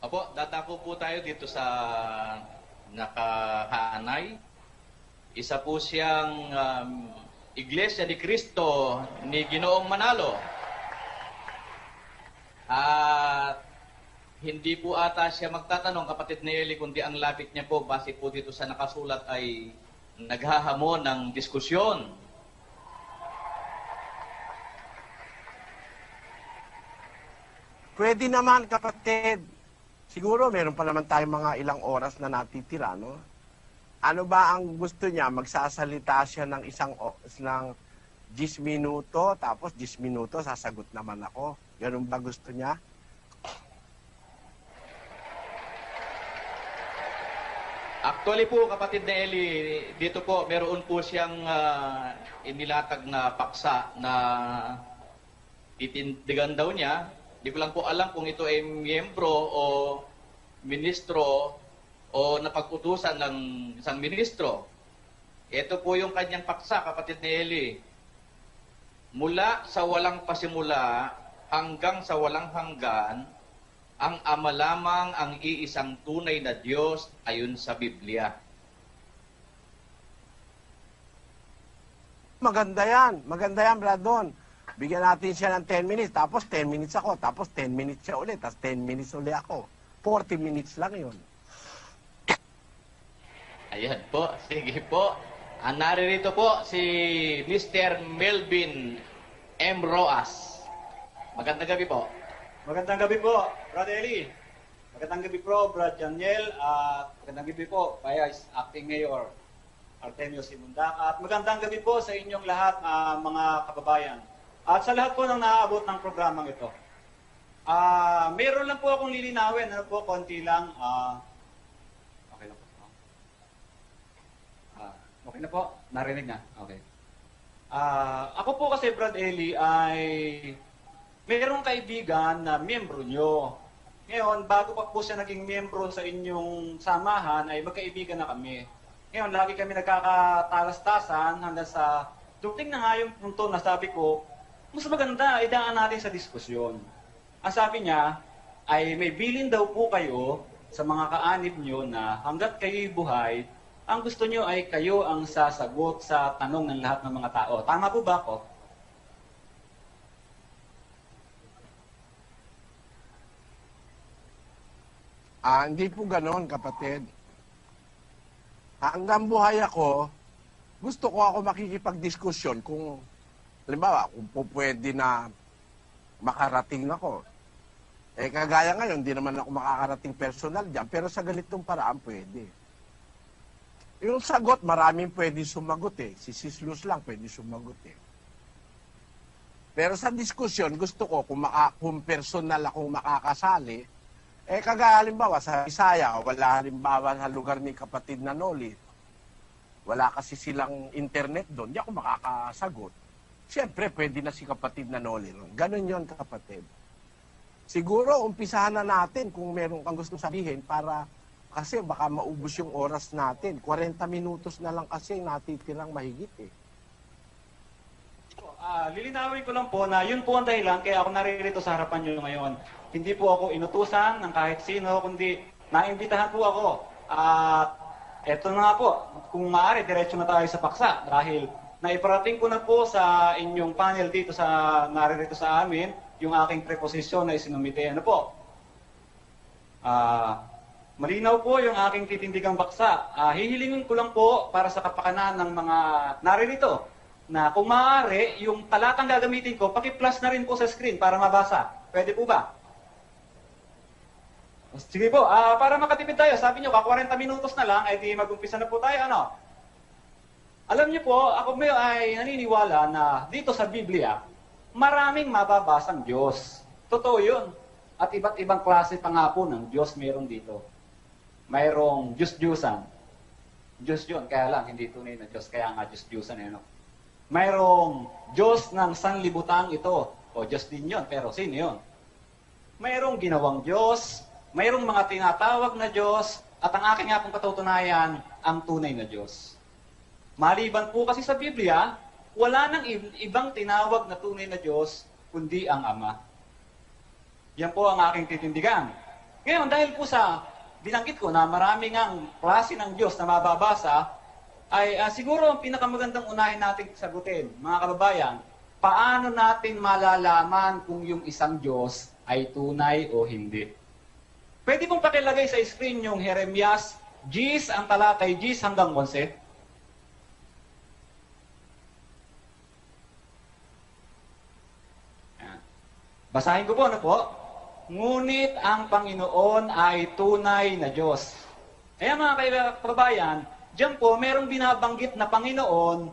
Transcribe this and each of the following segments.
Opo, dadako po tayo dito sa nakahanay. Isa po siyang Iglesia ni Cristo ni Ginoong Manalo. At hindi po ata siya magtatanong, kapatid ni Eli, kundi ang lapit niya po, base po dito sa nakasulat, ay naghahamon ng diskusyon. Pwede naman, kapatid. Siguro meron pa naman tayong mga ilang oras na natitira, no? Ano ba ang gusto niya? Magsasalita siya ng ng 10 minuto, tapos 10 minuto sasagot naman ako. Ganun ba gusto niya? Actually po, kapatid na Eli, dito po, meron po siyang inilatag na paksa na titindigan daw niya. Di ko lang po alam kung ito ay miyembro o ministro o napag-utusan ng isang ministro. Ito po yung kanyang paksa, kapatid ni Eli. Mula sa walang pasimula hanggang sa walang hanggan, ang Ama lamang ang iisang tunay na Diyos ayon sa Biblia. Maganda yan, Bradon. Bigyan natin siya ng 10 minutes, tapos 10 minutes ako, tapos 10 minutes siya ulit, tapos 10 minutes ulit ako. 40 minutes lang yun. Ayan po, sige po. Naririto po si Mr. Melvin M. Roas. Magandang gabi po. Magandang gabi po, Brad Eli. Magandang gabi po, Brad Janiel. At magandang gabi po, Vice Acting Mayor Artemio Simundaka. At magandang gabi po sa inyong lahat, mga kababayan. At sa lahat po ng naaabot ng programang ito. Meron lang po akong lilinawin, konti lang. Okay na po. Okay na po, narinig na. Okay. Ako po kasi, Brad Eli, ay mayroong kaibigan na miyembro nyo. Ngayon, bago pa po siya naging miyembro sa inyong samahan, ay magkaibigan na kami. Ngayon, lagi kami nagkakatalastasan hanggang sa dumating na nga yung punto na sabi ko, mas maganda, idaan natin sa diskusyon. Ang sabi niya, ay may bilin daw po kayo sa mga kaanib nyo na hanggat kayo'y buhay, ang gusto nyo ay kayo ang sasagot sa tanong ng lahat ng mga tao. Tama po ba ako? Hindi po ganoon, kapatid. Hanggang buhay ako, gusto ko ako makikipagdiskusyon kung, halimbawa, kung po pwede na makarating ako. Kagaya ngayon, hindi naman ako makakarating personal dyan, pero sa ganitong paraan pwede. Yung sagot, maraming pwede sumagot eh. Si Sis Luz lang pwede sumagot eh. Pero sa diskusyon, gusto ko kung personal akong makakasali, kagaya halimbawa sa Bisaya, wala halimbawa sa lugar ni kapatid na Noli. Wala kasi silang internet doon, hindi ako makakasagot. Siyempre, pwede na si kapatid na Noli. Ganon yon, kapatid. Siguro, umpisahan na natin kung meron kang gusto sabihin para kasi baka maubos yung oras natin. 40 minutos na lang kasi natitirang mahigit eh. Lilinawin ko lang po na yun po ang dahilan kaya ako naririto sa harapan nyo ngayon. Hindi po ako inutusan ng kahit sino, kundi naimbitahan po ako. At eto na nga po, kung maaari, diretso na tayo sa paksa. Dahil naiparating ko na po sa inyong panel dito sa naririto sa amin, yung aking preposisyon na isinumite. Ano po? Malinaw po yung aking titindigang baksa. Hihilingin ko lang po para sa kapakanan ng mga naririto na kung maaari, yung talatang gagamitin ko, paki-plus na rin po sa screen para mabasa. Pwede po ba? Sige po, para makatipid tayo, sabi nyo, 40 minutos na lang, ay di mag-umpisa na po tayo, ano? Alam niyo po, ako ay naniniwala na dito sa Biblia, maraming mababasang Diyos. Totoo yun. At iba't ibang klase pa nga po ng Diyos meron dito. Mayroong Diyos-Diyusan. Diyos yun, kaya lang, hindi tunay na Diyos, kaya nga Diyos-Diyusan, ano? Mayroong Diyos ng sanlibutan ito. O Diyos din yun, pero sino yun? Mayroong ginawang Diyos, mayroong mga tinatawag na Diyos, at ang aking nga pong katutunayan, ang tunay na Diyos. Maliban po kasi sa Biblia, wala nang ibang tinawag na tunay na Diyos, kundi ang Ama. Yan po ang aking titindigan. Ngayon, dahil po sa binanggit ko na marami ngang klase ng Diyos na mababasa, ay siguro ang pinakamagandang unahin natin sagutin, mga kababayan, paano natin malalaman kung yung isang Diyos ay tunay o hindi? Pwede pong pakilagay sa screen yung Jeremias 10, ang talatay 10 hanggang 11. Ayan. Basahin ko po, ano po? Ngunit ang Panginoon ay tunay na Diyos. Kaya mga kababayan, diyan po merong binabanggit na Panginoon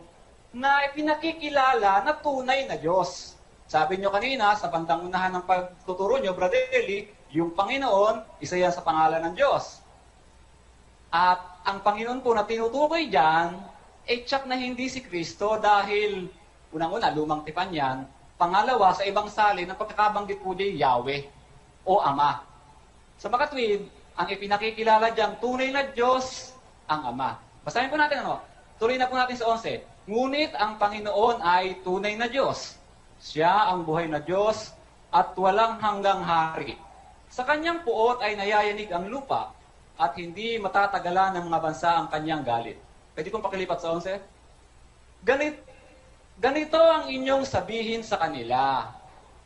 na pinakikilala na tunay na Diyos. Sabi nyo kanina, sa bandang unahan ng pagtuturo nyo, Brother Eli, yung Panginoon, isa yan sa pangalan ng Diyos. At ang Panginoon po na tinutukoy dyan, tsak na hindi si Kristo dahil, unang-una, lumang tipan yan. Pangalawa, sa ibang salin, ang pagkakabanggit po di Yahweh o Ama. Sa makatwid, ang ipinakikilala dyan, tunay na Diyos, ang Ama. Basahin po natin ano? Tuloy na po natin sa 11. Ngunit ang Panginoon ay tunay na Diyos. Siya ang buhay na Diyos at walang hanggang hari. Sa kanyang puot ay nayayanig ang lupa at hindi matatagalan ng mga bansa ang kanyang galit. Pwede kong pakilipat sa 11? Ganito ang inyong sabihin sa kanila.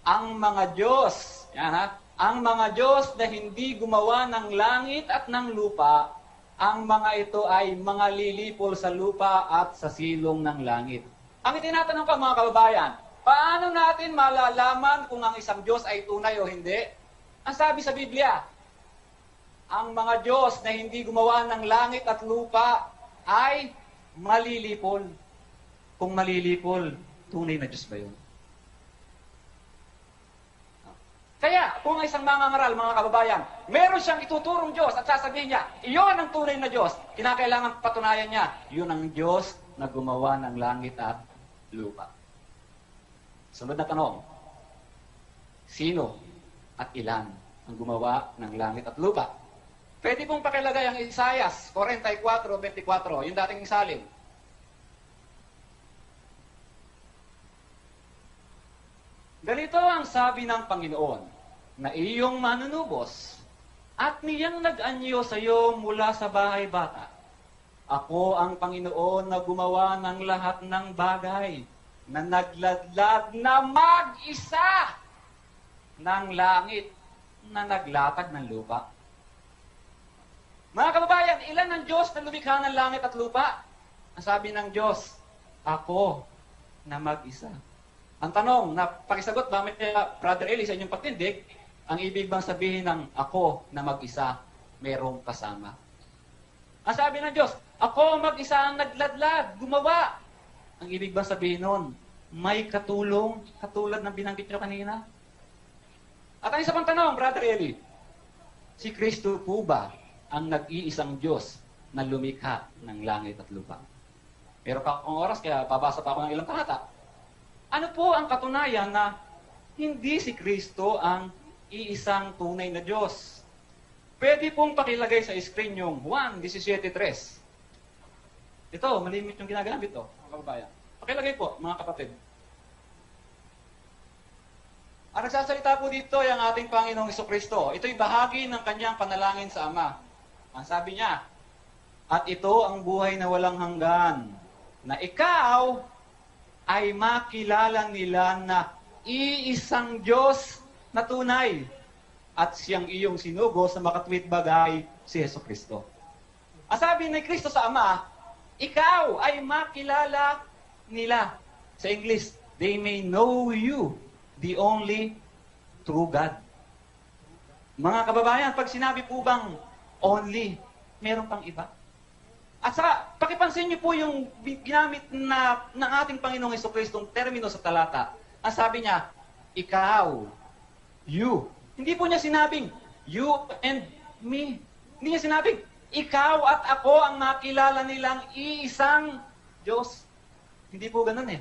Ang mga Diyos, yan ha, ang mga Diyos na hindi gumawa ng langit at ng lupa, ang mga ito ay mga lilipol sa lupa at sa silong ng langit. Ang itinatanong ko mga kababayan, paano natin malalaman kung ang isang Diyos ay tunay o hindi? Ang sabi sa Biblia, ang mga Diyos na hindi gumawa ng langit at lupa ay malilipol. Kung malilipol, tunay na Diyos ba yun? Kaya, kung isang mangangaral, mga kababayan, meron siyang ituturong Diyos at sasabihin niya, iyon ang tunay na Diyos, kinakailangan patunayan niya, yun ang Diyos na gumawa ng langit at lupa. Sunod na tanong, sino at ilan ang gumawa ng langit at lupa? Pwede pong pakilagay ang Isaias 44:24, yung dating salin. Ganito ang sabi ng Panginoon, na iyong manunubos, at niyang nag-anyo sa iyo mula sa bahay bata. Ako ang Panginoon na gumawa ng lahat ng bagay, na nagladlad na mag-isa ng langit, na naglatag ng lupa. Mga kababayan, ilan ang Diyos na lumikha ng langit at lupa? Ang sabi ng Diyos, ako na mag-isa. Ang tanong, na pakisagot ba, Brother Eli, sa inyong pagtindig, ang ibig bang sabihin ng ako na mag-isa, merong kasama? Ang sabi ng Diyos, ako mag-isa ang nagladlad, gumawa. Ang ibig bang sabihin nun, may katulong, katulad ng binanggit nyo kanina? At ang isa pang tanong, Brother Eli, si Kristo po ba ang nag-iisang Diyos na lumikha ng langit at lupa? Pero kakong oras, kaya babasa pa ako ng ilang talata. Ano po ang katunayan na hindi si Kristo ang iisang tunay na Diyos? Pwede pong pakilagay sa screen yung Juan 17:3. Ito, malimit yung ginagamit to, mga kababayan. Pakilagay po, mga kapatid. Ang nagsasalita po dito ay ang ating Panginoong Jesucristo. Ito'y bahagi ng kanyang panalangin sa Ama. Ang sabi niya, at ito ang buhay na walang hanggan, na ikaw ay makilala nila na iisang Diyos na tunay at siyang iyong sinugo sa makatwid bagay si Jesucristo. Ang sabi ni Kristo sa Ama, ikaw ay makilala nila. Sa English, they may know you, the only true God. Mga kababayan, pag sinabi po bang only, meron pang iba? At sa pakipansin niyo po yung ginamit na ng ating Panginoong Jesucristong termino sa talata. Ang sabi niya, ikaw, you. Hindi po niya sinabing, you and me. Hindi niya sinabing, ikaw at ako ang nakilala nilang iisang Diyos. Hindi po ganun eh.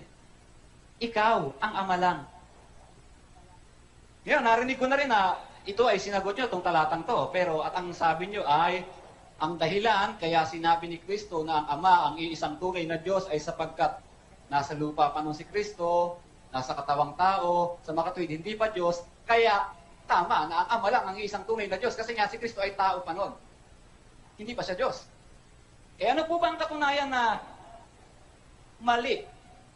Ikaw ang Ama lang. Ngayon, narinig ko na rin na ito ay sinagot niyo itong talatang to. Pero at ang sabi niyo ay, ang dahilan kaya sinabi ni Kristo na ang Ama, ang iisang tunay na Diyos ay sapagkat nasa lupa pa nung si Kristo, nasa katawang tao, sa makatwid, hindi pa Diyos, kaya tama na ang Ama lang ang isang tunay na Diyos kasi nga si Kristo ay tao pa noon. Hindi pa siya Diyos. Ano po ba ang katunayan na mali?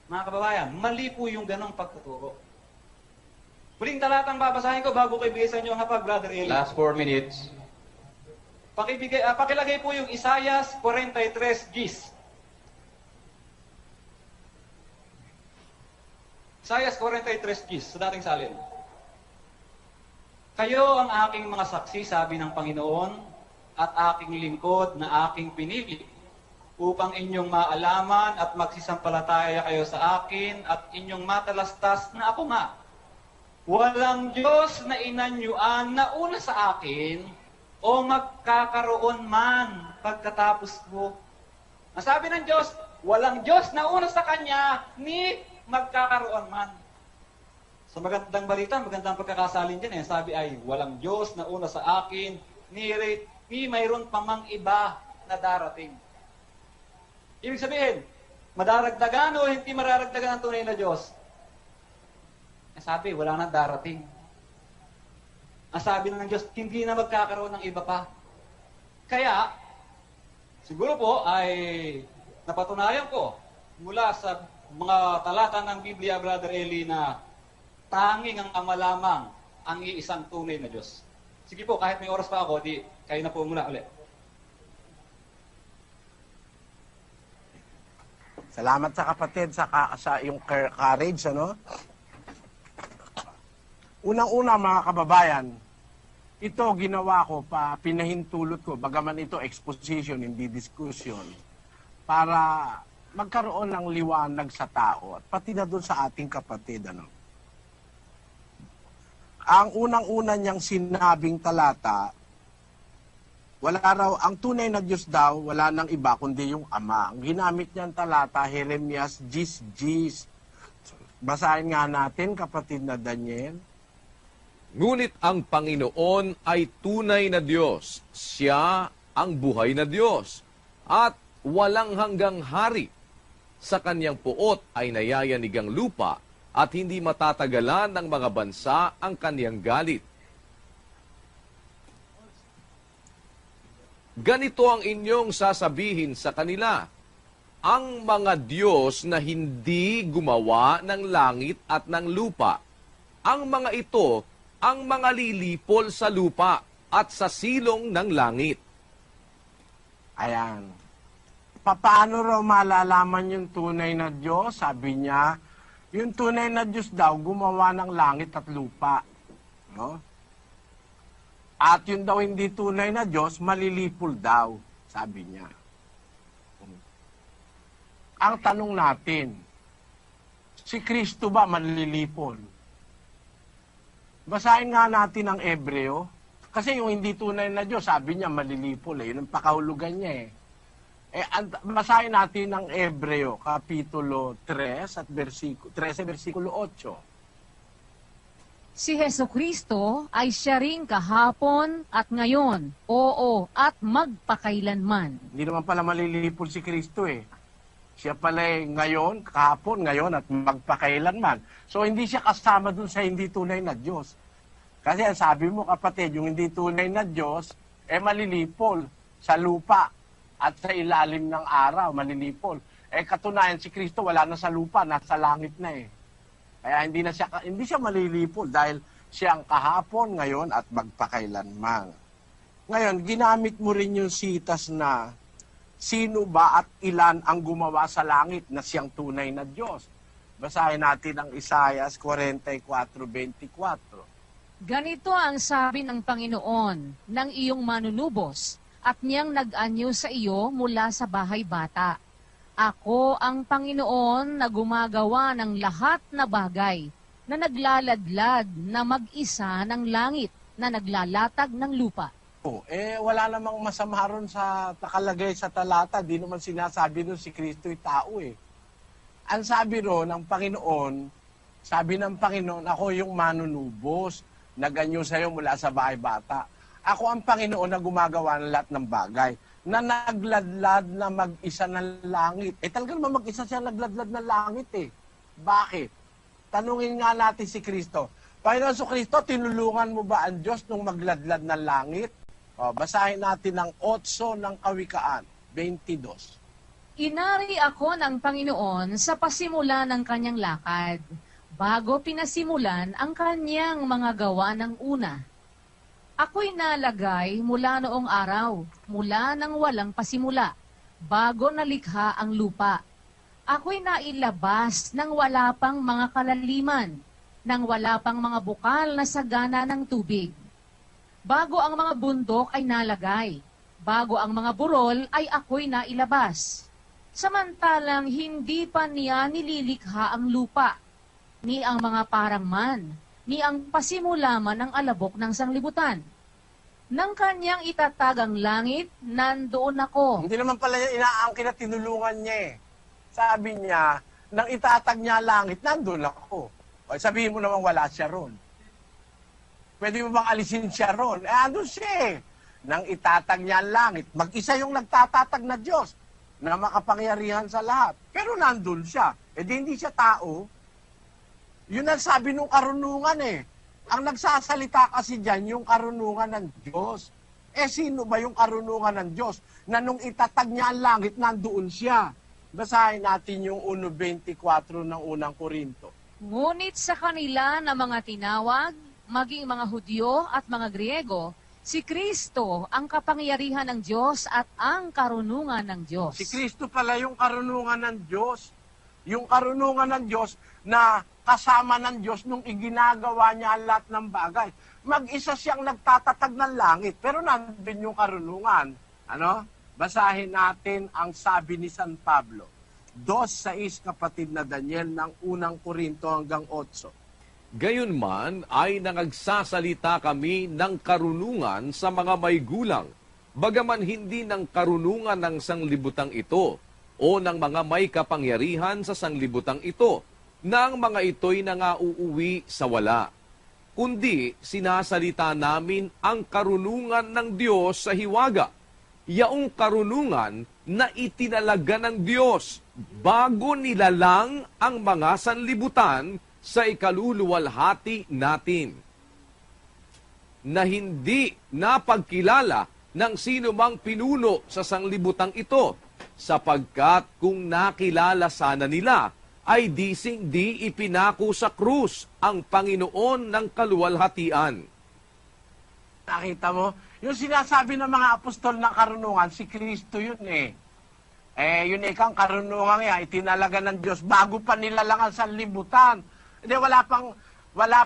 Mga kababayan, mali po yung ganong pagtuturo. Huling talatang babasahin ko bago ko ibigay sa inyo ang hapag, Brother Eli. Last 4 minutes. Pakilagay po yung Isaias 43 Gs. Isaias 43 Gs, sa dating salin. Kayo ang aking mga saksi, sabi ng Panginoon, at aking lingkod na aking pinili, upang inyong maalaman at magsisampalataya kayo sa akin at inyong matalastas na ako nga. Walang Diyos na inanyuan na una sa akin o magkakaroon man pagkatapos ko. Ang sabi ng Diyos, walang Diyos na una sa Kanya ni magkakaroon man. Sa magandang balita, magandang pagkakasalin dyan sabi ay, walang Diyos na una sa akin ni mayroon pa mang iba na darating. Ibig sabihin, madaragdagan o hindi mararagdagan ang tunay na Diyos? Sabi, wala nang darating. Ang sabi ng Diyos, hindi na magkakaroon ng iba pa. Kaya, siguro po ay napatunayan ko mula sa mga talata ng Biblia, Brother Eli, na tanging ang Ama lamang ang iisang tunay na Diyos. Sige po, kahit may oras pa ako, di kayo na po muna ulit. Salamat sa kapatid sa yung courage, ano? Unang-una, mga kababayan, ito ginawa ko, pinahintulot ko, bagaman ito exposition, hindi discussion, para magkaroon ng liwanag sa tao, at pati na doon sa ating kapatid, ano? Ang unang-una niyang sinabing talata, wala raw, ang tunay na Diyos daw, wala nang iba kundi yung Ama. Ang ginamit niyang talata, Jeremias 10:10. Basahin nga natin, kapatid na Daniel. Ngunit ang Panginoon ay tunay na Diyos. Siya ang buhay na Diyos at walang hanggang hari. Sa kanyang puot ay nayayanig ang lupa at hindi matatagalan ng mga bansa ang kanyang galit. Ganito ang inyong sasabihin sa kanila, ang mga Diyos na hindi gumawa ng langit at ng lupa, ang mga ito ang mga lilipol sa lupa at sa silong ng langit. Ayan. Paano raw malalaman yung tunay na Diyos? Sabi niya, yung tunay na Diyos daw, gumawa ng langit at lupa. No? At yun daw hindi tunay na Diyos, malilipol daw, sabi niya. Ang tanong natin, si Kristo ba malilipol? Basahin nga natin ang Ebreo. Kasi yung hindi tunay na Diyos, sabi niya malilipol. Yun ang pakahulugan niya . Basahin natin ang Ebreo, Kapitulo 3, at 13, versikulo 8. Si Jesucristo ay siya ring kahapon at ngayon, oo, at magpakailanman. Hindi naman pala malilipol si Kristo . Siya pala ngayon, kahapon, ngayon, at magpakailanman. So, hindi siya kasama dun sa hindi tunay na Diyos. Kasi ang sabi mo, kapatid, yung hindi tunay na Diyos, malilipol sa lupa at sa ilalim ng araw, malilipol. Katunayan, si Kristo wala na sa lupa, nasa langit na . Kaya hindi siya malilipol dahil siya ang kahapon, ngayon, at magpakailanman. Ngayon, ginamit mo rin yung sitas na sino ba at ilan ang gumawa sa langit na siyang tunay na Diyos. Basahin natin ang Isaias 44:24. Ganito ang sabi ng Panginoon ng iyong manunubos at niyang nag-anyo sa iyo mula sa bahay bata. Ako ang Panginoon na gumagawa ng lahat na bagay, na naglaladlad na mag-isa ng langit, na naglalatag ng lupa. Wala namang masama ron sa nakalagay sa talata. Di naman sinasabi doon si Kristo'y tao . Ang sabi ron ng Panginoon, sabi ng Panginoon, ako yung manunubos, naganyo sa'yo mula sa bahay bata. Ako ang Panginoon na gumagawa ng lahat ng bagay, na nagladlad na mag-isa ng langit. Talaga naman mag-isa siya nagladlad ng langit . Bakit? Tanungin nga natin si Kristo, Panginoon Jesucristo, tinulungan mo ba ang Diyos nung magladlad ng langit? O, basahin natin ang 8 ng Kawikaan, 22. Inari ako ng Panginoon sa pasimula ng kanyang lakad, bago pinasimulan ang kanyang mga gawa ng una. Ako'y nalagay mula noong araw, mula nang walang pasimula, bago nalikha ang lupa. Ako'y nailabas nang wala pang mga kalaliman, nang wala pang mga bukal na sagana ng tubig. Bago ang mga bundok ay nalagay, bago ang mga burol ay ako'y nailabas. Samantalang hindi pa niya nililikha ang lupa, ni ang mga parangman, ni ang pasimula man ng alabok ng sanglibutan. Nang kanyang itatag ang langit, nandoon ako. Hindi naman pala niya inaangkin na tinulungan niya eh. Sabi niya, nang itatag niya langit, nandun ako. O, sabihin mo naman wala siya ron. Pwede mo bang alisin siya ron? Andun siya eh. Nang itatag niya ang langit, mag-isa yung nagtatatag na Diyos na makapangyarihan sa lahat. Pero nandun siya. Eh di hindi siya tao. Yun ang sabi nung karunungan eh. Ang nagsasalita kasi dyan, yung karunungan ng Diyos. Eh sino ba yung karunungan ng Diyos? Na nung itatag niya ang langit, nandoon siya. Basahin natin yung 1.24 ng unang Korinto. Ngunit sa kanila na mga tinawag, maging mga Hudyo at mga Griego, si Kristo ang kapangyarihan ng Diyos at ang karunungan ng Diyos. Si Kristo pala yung karunungan ng Diyos. Yung karunungan ng Diyos na kasama ng Diyos nung iginagawa niya ang lahat ng bagay. Mag-isa siyang nagtatatag ng langit, pero nandun yung karunungan. Ano? Basahin natin ang sabi ni San Pablo. 2:6 kapatid na Daniel ng unang Korinto hanggang 8. Gayunman ay nangagsasalita kami ng karunungan sa mga may gulang, bagaman hindi ng karunungan ng sanglibutang ito o ng mga may kapangyarihan sa sanglibutang ito, na ang mga ito'y nangauuwi sa wala. Kundi sinasalita namin ang karunungan ng Diyos sa hiwaga, yaong karunungan na itinalaga ng Diyos bago nilalang ang mga sanlibutan sa ikaluluwalhati natin, na hindi napagkilala ng sino mang pinuno sa sanglibutang ito, sapagkat kung nakilala sana nila, ay dising di ipinako sa krus ang Panginoon ng kaluwalhatian. Nakita mo? Yung sinasabi ng mga apostol ng karunungan, si Kristo yun eh. Yun ikang karunungan niya, itinalaga ng Diyos bago pa nilalang ang sanlibutan. Hindi, wala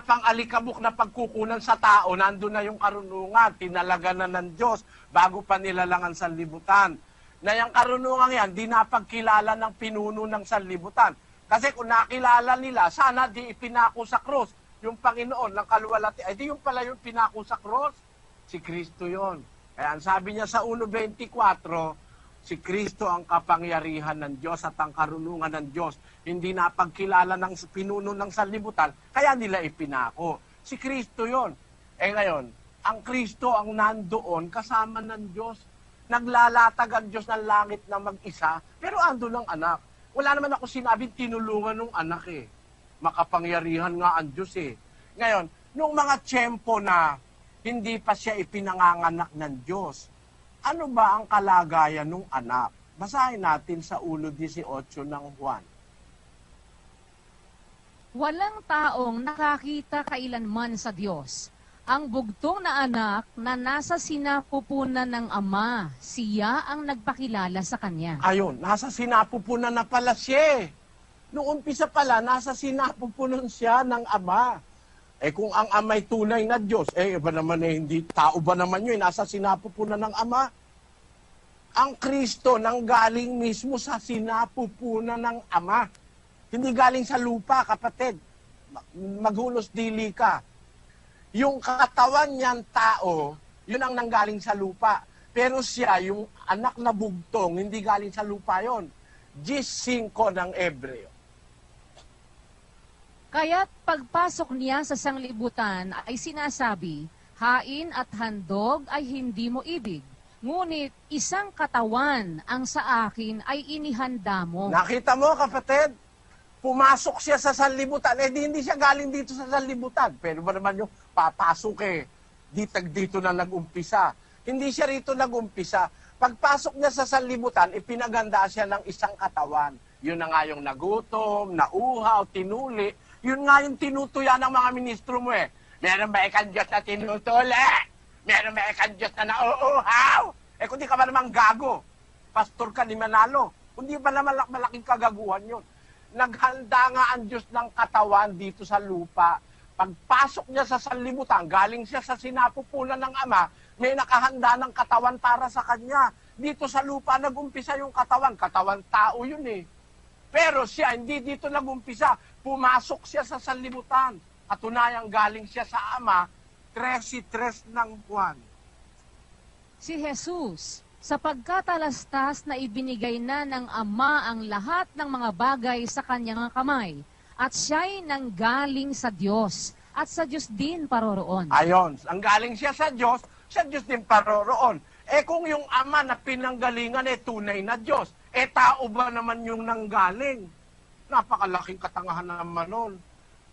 pang alikabok na pagkukunan sa tao, nandun na yung karunungan, tinalaga na ng Diyos bago pa nilalang ang sanlibutan. Na yung karunungan yan, di napagkilala ng pinuno ng sanlibutan. Kasi kung nakilala nila, sana di ipinako sa cross yung Panginoon ng kaluwalhati. Ay di yung pala yung pinako sa cross, si Kristo yon. Kaya ang sabi niya sa 1.24, si Kristo ang kapangyarihan ng Diyos at ang karunungan ng Diyos. Hindi napagkilala ng pinuno ng sanlibutan, kaya nila ipinako. Si Kristo yon. Ngayon, ang Kristo ang nandoon kasama ng Diyos. Naglalatag ang Diyos ng langit na mag-isa, pero ando ng anak. Wala naman ako sinabing tinulungan ng anak eh. Makapangyarihan nga ang Diyos eh. Ngayon, nung mga tiyempo na hindi pa siya ipinanganganak ng Diyos, ano ba ang kalagayan ng anak? Basahin natin sa 1.18 ng Juan. Walang taong nakakita kailanman sa Diyos. Ang bugtong na anak na nasa sinapupunan ng Ama, siya ang nagpakilala sa Kanya. Ayun, nasa sinapupunan na pala siya. Noong umpisa pala, nasa sinapupunan siya ng Ama. Kung ang Ama'y tunay na Diyos, ba naman hindi tao ba naman yun, nasa sinapupunan ng Ama? Ang Kristo nanggaling mismo sa sinapupunan ng Ama. Hindi galing sa lupa, kapatid. Maghulos dili ka. Yung katawan niyang tao, yun ang nanggaling sa lupa. Pero siya, yung anak na bugtong, hindi galing sa lupa yon. 10:5 ng Hebreo. Kaya't pagpasok niya sa sanglibutan ay sinasabi, hain at handog ay hindi mo ibig. Ngunit isang katawan ang sa akin ay inihanda mo. Nakita mo, kapatid? pumasok siya sa sanlibutan. Eh, di, hindi siya galing dito sa sanlibutan. Pero ba naman yung papasok dito na nag-umpisa. Hindi siya rito nag-umpisa. Pagpasok niya sa sanlibutan, ipinaganda siya ng isang katawan. Yun na nga yung nagutom, nauhaw, tinuli. Yun nga yung tinutuya ng mga ministro mo eh. Meron ba ikang Diyos na tinutuli? Meron ba ikang Diyos na nauuhaw? Eh kung di ka ba naman gago, pastor ka ni Manalo, kung di ba naman malaking kagaguhan yun. Naghanda nga ang Diyos ng katawan dito sa lupa. Pagpasok niya sa sanlibutan, galing siya sa sinapupunan ng Ama, may nakahanda ng katawan para sa kanya. Dito sa lupa nag-umpisa yung katawan. Katawan tao yun eh. Pero siya, hindi dito nag-umpisa. Pumasok siya sa sanlibutan. Katunayang galing siya sa Ama, 13 ng Juan. Si Jesus, sa pagkatalastas na ibinigay na ng Ama ang lahat ng mga bagay sa kanyang kamay, at siya'y nanggaling sa Diyos, at sa Diyos din paroroon. Ayon, ang galing siya sa Diyos din paroroon. Eh kung yung Ama na pinanggalingan tunay na Diyos, tao ba naman yung nanggaling? Napakalaking katangahan naman nun.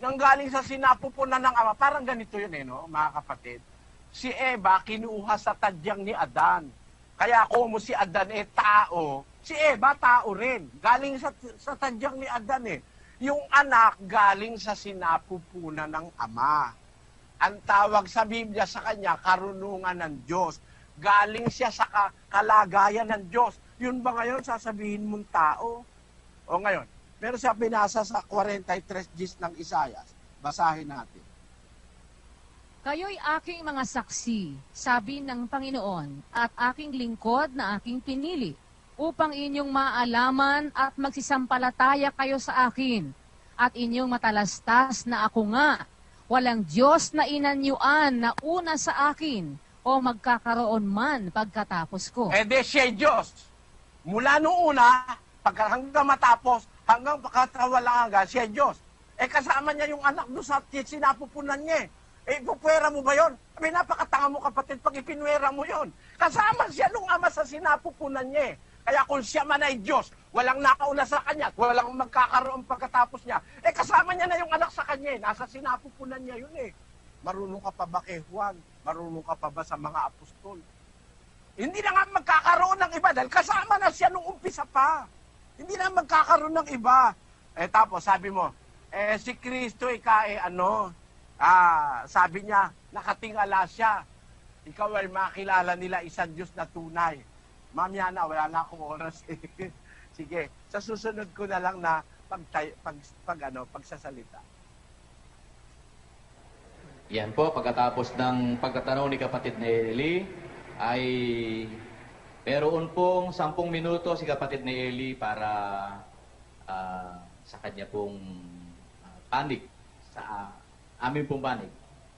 Nanggaling sa sinapupunan ng Ama, parang ganito yun no, mga kapatid. Si Eva kinuha sa tadyang ni Adan. Kaya kung si Adan tao, si Eva tao rin. Galing sa tadyang ni Adan Yung anak galing sa sinapupunan ng Ama. Ang tawag sa Biblia sa kanya, karunungan ng Diyos. Galing siya sa kalagayan ng Diyos. Yun ba ngayon sasabihin mong tao? O ngayon, meron siya binasa sa 43 ng Isaias. Basahin natin. Kayo'y aking mga saksi, sabi ng Panginoon, at aking lingkod na aking pinili, upang inyong maalaman at magsisampalataya kayo sa akin, at inyong matalastas na ako nga, walang Diyos na inanyuan na una sa akin, o magkakaroon man pagkatapos ko. De siya Diyos. Mula noong una, hanggang matapos, hanggang pagkatawalang siya Diyos. Kasama niya yung anak doon sa sinapupunan niya. Pupwera mo ba yun? Napakatanga mo kapatid pag ipinwera mo yun. Kasama siya nung Ama sa sinapupunan niya. Kaya kung siya man ay Diyos, walang nakauna sa kanya, walang magkakaroon pagkatapos niya, kasama niya na yung anak sa kanya. Nasa sinapupunan niya yun Marunong ka pa ba kay Juan? Marunong ka pa ba sa mga apostol? Hindi na nga magkakaroon ng iba dahil kasama na siya nung umpisa pa. Hindi na magkakaroon ng iba. Tapos sabi mo, si Kristo sabi niya, nakatingala siya. Ikaw ay makilala nila isang Diyos na tunay. Mamaya na, wala na akong oras. Sige, sa susunod ko na lang na pagsasalita. Yan po, pagkatapos ng pagtatanong ni kapatid na Eli, ay meron pong 10 minuto si kapatid na Eli para sa kanya pong panig, sa amin pong panig.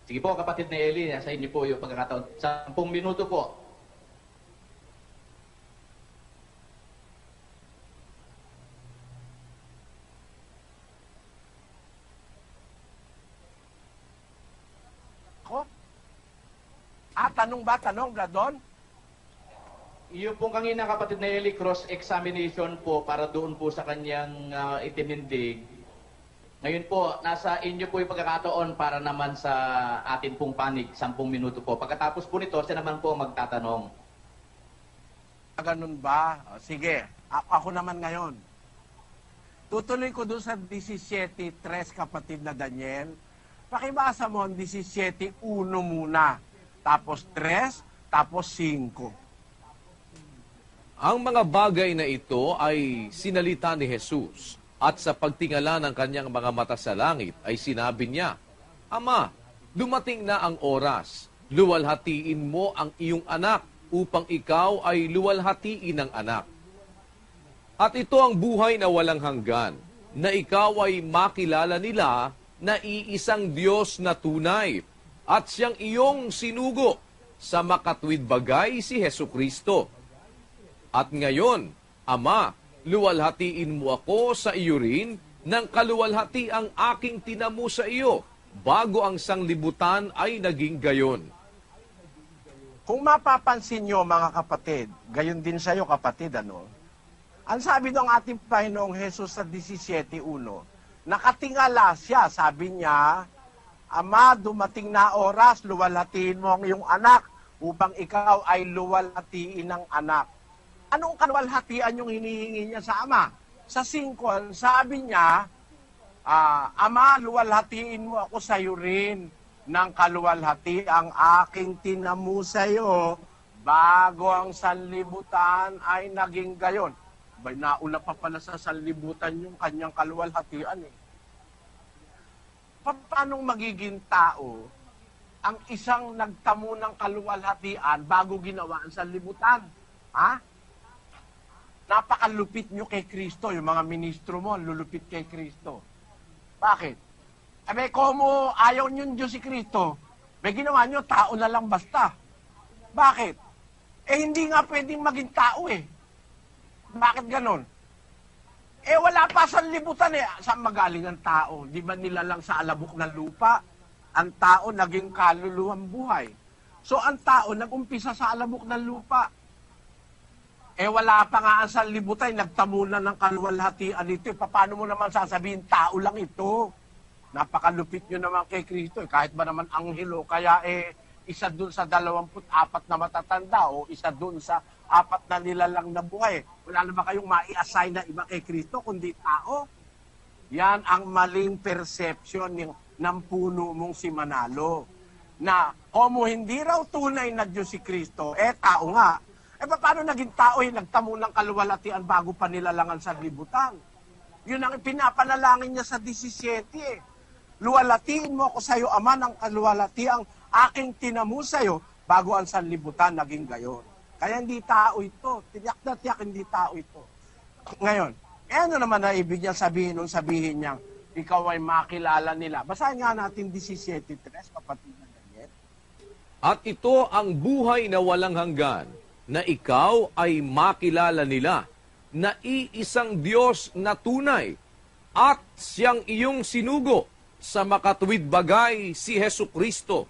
Sige po kapatid na Eli, sa inyo po yung pagkakataon. 10 minuto po. Tanong, Bradon? Iyo pong kanina kapatid na Eli, cross-examination po para doon po sa kanyang itinindig. Ngayon po, nasa inyo po yung pagkakataon para naman sa atin pong panig, 10 minuto po. Pagkatapos po nito, siya naman po magtatanong. Ganun ba? Sige, ako naman ngayon. Tutuloy ko doon sa 17:3 kapatid na Daniel. Pakibasa mo ang 17:1 muna. Tapos 3, tapos 5. Ang mga bagay na ito ay sinalita ni Jesus at sa pagtingala ng kanyang mga mata sa langit ay sinabi niya, Ama, dumating na ang oras, luwalhatiin mo ang iyong anak upang ikaw ay luwalhatiin ng anak. At ito ang buhay na walang hanggan, na ikaw ay makilala nila na iisang Diyos na tunay, at siyang iyong sinugo sa makatwid bagay si Hesukristo. At ngayon, Ama, luwalhatiin mo ako sa iyo rin ng kaluwalhati ang aking tinamo sa iyo, bago ang sanglibutan ay naging gayon. Kung mapapansin nyo mga kapatid, gayon din sa iyo kapatid, Ang sabi ng ating Panginoong Hesus sa 17:1, Nakatingala siya, sabi niya, Ama, dumating na oras, luwalhatiin mo ang iyong anak upang ikaw ay luwalhatiin ng anak. Anong kaluwalhatian yung hinihingi niya sa ama? Sa 5, sabi niya, Ama, luwalhatiin mo ako sa iyo rin ng kaluwalhati ang aking tinamu sa iyo bago ang sanlibutan ay naging gayon. Bay, nauna pa pala sa sanlibutan yung kanyang kaluwalhatian eh. Paano magiging tao ang isang nagtamo ng kaluwalhatian bago ginawa ang sanlibutan? Ha? Napakalupit nyo kay Kristo, yung mga ministro mo, lulupit kay Kristo. Bakit? Abe, komo ayaw nyo Diyos si Kristo, may ginawa nyo, tao na lang basta. Bakit? Hindi nga pwedeng maging tao eh. Bakit ganon? Wala pa sa libutan eh. Saan magaling ang tao? Di ba nila lang sa alabok ng lupa? Ang tao naging kaluluwang buhay. So ang tao nag-umpisa sa alabok ng lupa. Wala pa nga ang sanlibutan, nagtamo na ng kaluwalhatian ito. Paano mo naman sasabihin, tao lang ito? Napakalupit nyo naman kay Kristo. Kahit ba naman anghelo, kaya isa dun sa 24 na matatanda o isa dun sa 4 na nilalang na buhay. Wala na ba kayong mai-assign na iba kay Kristo kundi tao? Yan ang maling perception ng puno mong si Manalo. Na komo hindi raw tunay na Diyos si Kristo, tao nga. Paano naging tao nagtamo ng kaluwalhatian bago pa nilalangan sa libutan? Yun ang pinapanalangin niya sa 17 Luwalhatiin mo ako sa iyo, Ama, ng kaluwalhatiang aking tinamu sa iyo bago ang sanlibutan naging gayon. Kaya hindi tao ito. Tiyak na tiyak hindi tao ito. Ngayon, ano naman na ibig niya sabihin nung sabihin niya, ikaw ay makilala nila. Basahin nga natin 17:3, kapatid na Daniel. At ito ang buhay na walang hanggan, na ikaw ay makilala nila, na iisang Diyos na tunay, at siyang iyong sinugo sa makatuwid bagay si Hesukristo.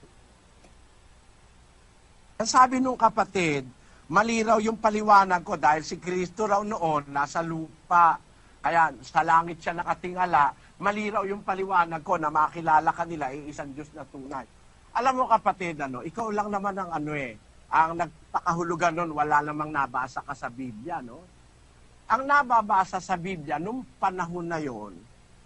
Sabi nung kapatid, mali raw yung paliwanag ko dahil si Kristo raw noon nasa lupa. Kaya sa langit siya nakatingala, mali raw yung paliwanag ko na makilala ka nila isang Diyos na tunay. Alam mo kapatid, ikaw lang naman ang ang nagpakahulugan nun, wala namang nabasa ka sa Biblia, no? Ang nababasa sa Biblia nung panahon na yon,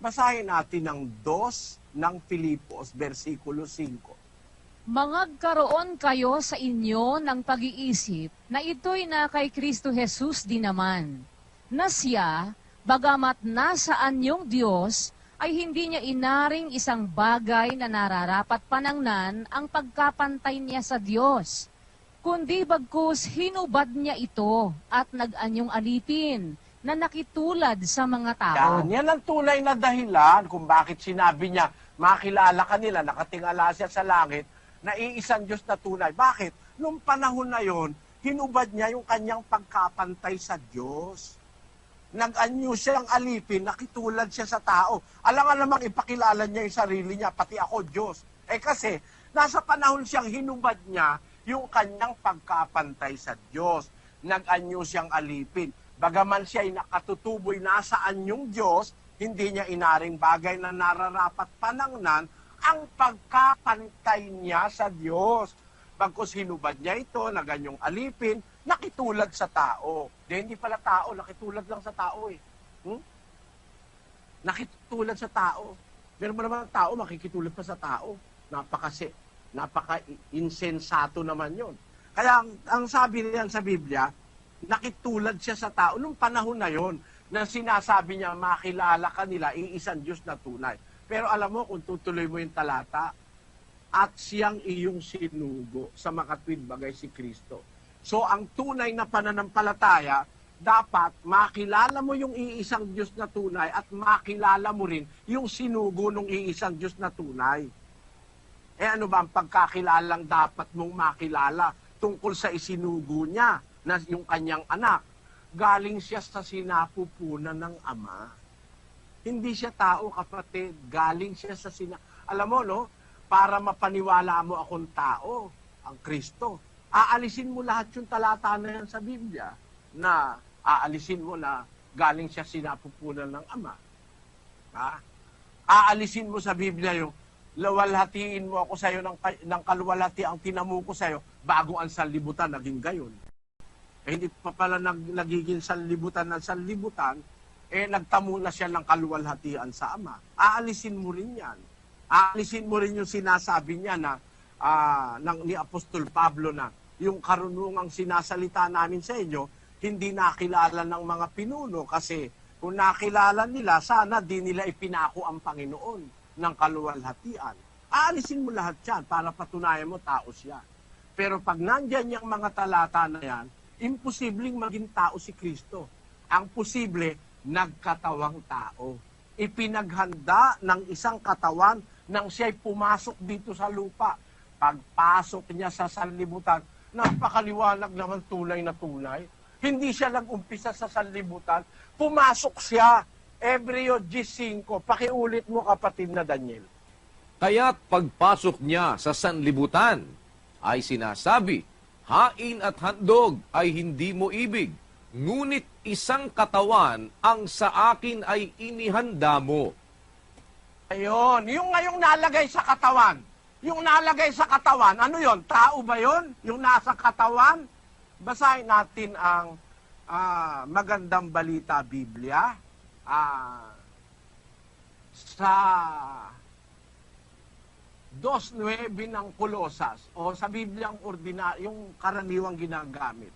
basahin natin ang 2 ng Filipos, versikulo 5. Mangagkaroon kayo sa inyo ng pag-iisip na ito'y na kay Kristo Jesus din naman, na siya, bagamat nasaan yung Diyos, ay hindi niya inaring isang bagay na nararapat panangnan ang pagkapantay niya sa Diyos, kundi bagkus hinubad niya ito at nag-anyong alipin na nakitulad sa mga tao. Yan ang tunay na dahilan kung bakit sinabi niya, makilala ka nila, nakatingala siya sa langit, na iisang Diyos na tunay. Bakit? Nung panahon na yon, hinubad niya yung kanyang pagkapantay sa Diyos. Nag-anyo siyang alipin, nakitulad siya sa tao. Alam nga namang ipakilala niya yung sarili niya, pati ako Diyos. Kasi, nasa panahon siyang hinubad niya yung kanyang pagkapantay sa Diyos. Nag-anyo siyang alipin. Bagaman siya ay nakatutuboy nasaan yung Diyos, hindi niya inaring bagay na nararapat panangnan ang pagkapantay niya sa Diyos. Bagkus hinubad niya ito, na ganyong alipin, nakitulad sa tao. Hindi pala tao, nakitulad lang sa tao eh. Nakitulad sa tao. Meron mo naman tao, makikitulad pa sa tao. Napaka-insensato naman yon. Kaya ang sabi niyan sa Biblia, nakitulad siya sa tao nung panahon na yon na sinasabi niya makilala ka nila iisang Diyos na tunay. Pero alam mo kung tutuloy mo yung talata, at siyang iyong sinugo sa makatwid bagay si Kristo. So ang tunay na pananampalataya, dapat makilala mo yung iisang Diyos na tunay at makilala mo rin yung sinugo ng iisang Diyos na tunay. Ano ba ang pagkakilalang dapat mong makilala tungkol sa isinugo niya na yung kanyang anak? Galing siya sa sinapupunan ng Ama. Hindi siya tao, kapatid. Galing siya sa Alam mo, no? Para mapaniwala mo akong tao, ang Kristo. Aalisin mo lahat yung talata na yan sa Biblia na aalisin mo na galing siya sinapupunan ng Ama. Ha? Aalisin mo sa Biblia yung lawalhatiin mo ako sa iyo ng kaluwalhati ang tinamu ko sa iyo bago ang sanlibutan naging gayon. Hindi pa pala nagiging sanlibutan ng sanlibutan, nagtamo na siya ng kaluwalhatian sa Ama. Aalisin mo rin yan. Aalisin mo rin yung sinasabi niya na ni Apostol Pablo na yung karunungang sinasalita namin sa inyo, hindi nakilala ng mga pinuno kasi kung nakilala nila, sana di nila ipinako ang Panginoon ng kaluwalhatian. Aalisin mo lahat yan para patunayan mo tao siya. Pero pag nandyan yung mga talata na yan, imposibleng maging tao si Kristo. Ang posible, nagkatawang tao. Ipinaghanda ng isang katawan nang siya'y pumasok dito sa lupa. Pagpasok niya sa sanlibutan, napakaliwanag naman tunay na tunay. Hindi siya nag-umpisa sa sanlibutan, pumasok siya. Hebreo 10:5. Pakiulit mo kapatid na Daniel. Kaya't pagpasok niya sa sanlibutan ay sinasabi, hain at handog ay hindi mo ibig, ngunit isang katawan ang sa akin ay inihanda mo. Ayun, yung ngayong nalagay sa katawan. Yung nalagay sa katawan, ano yon? Tao ba yon? Yung nasa katawan? Basahin natin ang magandang balita Biblia sa 2:9 ng Kolosas o sa Bibliang yung karaniwang ginagamit.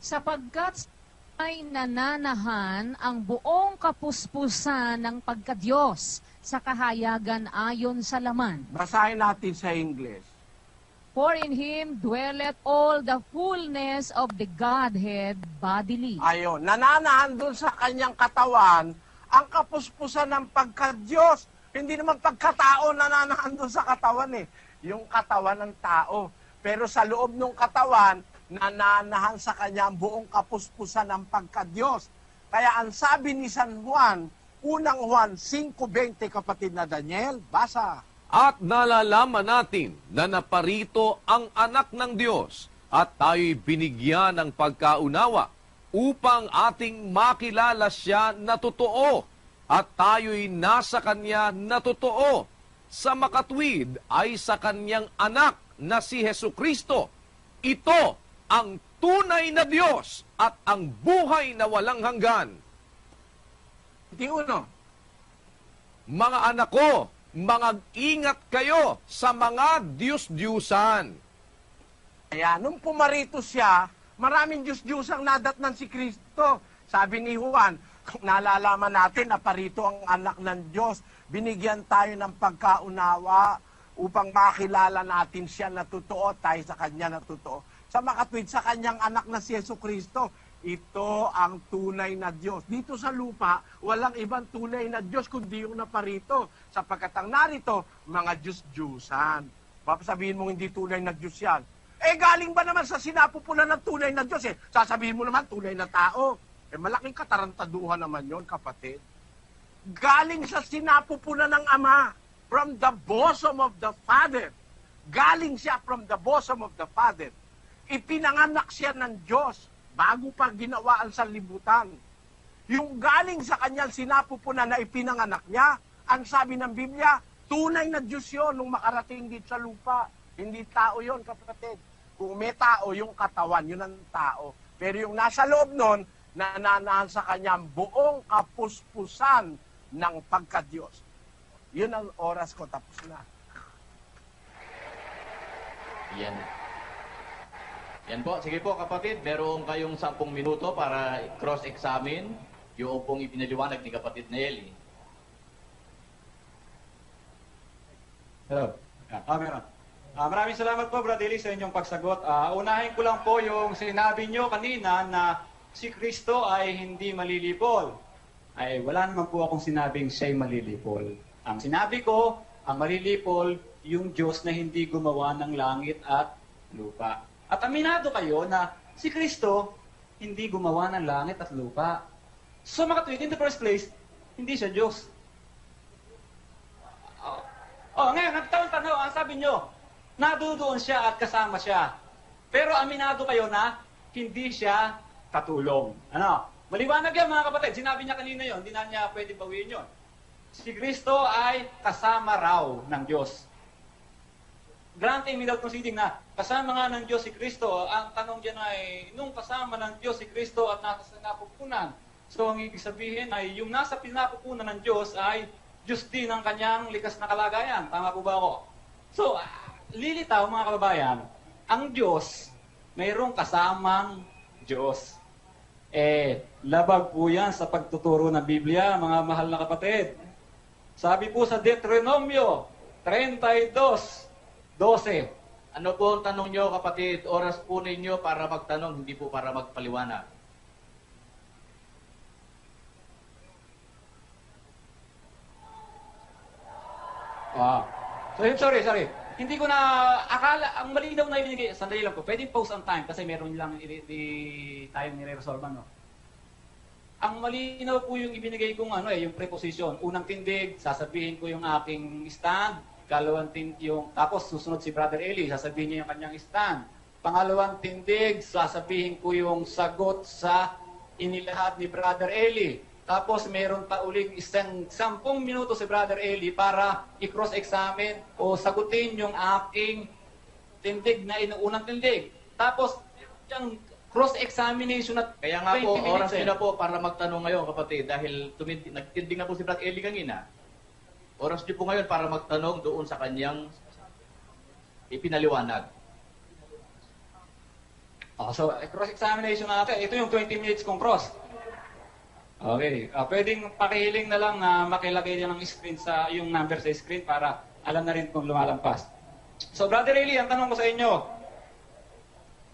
Sapagkat ay nananahan ang buong kapuspusan ng pagkadiyos sa kahayagan ayon sa laman. Basahin natin sa English. For in Him dwelleth all the fullness of the Godhead bodily. Ayun, nananahan doon sa kanyang katawan ang kapuspusan ng pagka-Diyos. Hindi naman pagkatao nananahan doon sa katawan eh. Yung katawan ng tao. Pero sa loob ng katawan, nananahan sa kanya ang buong kapuspusan ng pagka-Diyos. Kaya ang sabi ni San Juan, unang Juan 5:20, kapatid na Daniel, basa. At nalalaman natin na naparito ang anak ng Diyos at tayo'y binigyan ng pagkaunawa upang ating makilala siya na totoo at tayo'y nasa kanya na totoo. Sa makatwid ay sa kanyang anak na si Hesukristo. Ito ang tunay na Diyos at ang buhay na walang hanggan. 21. Mga anak ko, mag-ingat kayo sa mga Diyos-Diyusan. Kaya nung pumarito siya, maraming Diyos-Diyusang nadatnan si Kristo. Sabi ni Juan, nalalaman natin na parito ang anak ng Diyos. Binigyan tayo ng pagkaunawa upang makilala natin siya na totoo, tayo sa kanya na totoo. Sa makatwid sa kanyang anak na si Jesucristo, ito ang tunay na Diyos. Dito sa lupa, walang ibang tunay na Diyos kundi yung naparito. Sapagkat ang narito, mga Diyos-Diyusan. Papasabihin mo hindi tunay na Diyos yan. Galing ba naman sa sinapupunan ng tunay na Diyos eh? Sasabihin mo naman tunay na tao. Malaking katarantaduhan naman yon, kapatid. Galing sa sinapupunan ng Ama, from the bosom of the Father. Galing siya from the bosom of the Father. Ipinanganak siya ng Diyos bago pa ginawa ang sanlibutan. Yung galing sa kanyang sinapupunan na ipinanganak niya, ang sabi ng Biblia, tunay na Diyos yun nung makarating dito sa lupa. Hindi tao yon, kapatid. Kung may tao, yung katawan, yun ang tao. Pero yung nasa loob nun, nananahan sa kanyang buong kapuspusan ng pagka-Diyos. Yun ang oras ko, tapos na. Yan po. Sige po kapatid, meron kayong 10 minuto para cross-examine yung pong ipinaliwanag ni kapatid Nelly. Hello. Meron. Maraming salamat po, Brad Eli, sa inyong pagsagot. Unahin ko lang po yung sinabi nyo kanina na si Kristo ay hindi malilipol. Ay, wala naman po akong sinabing siya'y malilipol. Ang sinabi ko, ang malilipol, yung Diyos na hindi gumawa ng langit at lupa. At aminado kayo na si Kristo hindi gumawa ng langit at lupa. So makatwid, in the first place, hindi siya Diyos. Ngayon, nagtanong, ang sabi nyo, nadudoon siya at kasama siya. Pero aminado kayo na hindi siya katulong. Maliwanag yan mga kapatid. Sinabi niya kanina yon, hindi na niya pwede bawiin yon. si Kristo ay kasama raw ng Diyos. Granting without conceding na kasama nga ng Diyos si Kristo, ang tanong dyan ay, nung kasama ng Diyos si Kristo at nasa pinapupunan, so ang ibig sabihin ay yung nasa pinapupunan ng Diyos ay Diyos din ang kanyang likas na kalagayan. Tama po ba ako? So, lilitaw mga kababayan, ang Diyos, mayroong kasamang Diyos. Labag po yan sa pagtuturo ng Biblia, mga mahal na kapatid. Sabi po sa Deuteronomio 32:12. Ano po ang tanong nyo, kapatid? Oras po ninyo para magtanong, hindi po para magpaliwanag. Sorry. Hindi ko na, akala, ang malinaw na ibinigay, sandali lang po, pwedeng pause on time kasi meron lang tayong nire-resolve, no? Ang malinaw po yung ibinigay kong yung preposition. Unang tindig, sasabihin ko yung aking stand. Kalawang tindig, tapos susunod si Brother Eli, sasabihin niya yung kanyang stand. Pangalawang tindig, sasabihin ko yung sagot sa inilahat ni Brother Eli. Tapos meron pa uling 10 minuto si Brother Eli para i-cross-examine o sagutin yung aking tindig na inuunang tindig. Tapos yung cross-examination at Kaya nga po, 20 minutes oras nyo na po para magtanong ngayon, kapatid, dahil nagtindig na po si Brother Eli kanina. Oras nyo po ngayon para magtanong doon sa kanyang ipinaliwanag. So, cross-examination natin. Ito yung 20 minutes kong cross. Okay. Pwedeng pakihiling na lang na makilagay niya ng screen yung number sa screen para alam na rin kung lumalampas. So, Brother Eli, ang tanong ko sa inyo,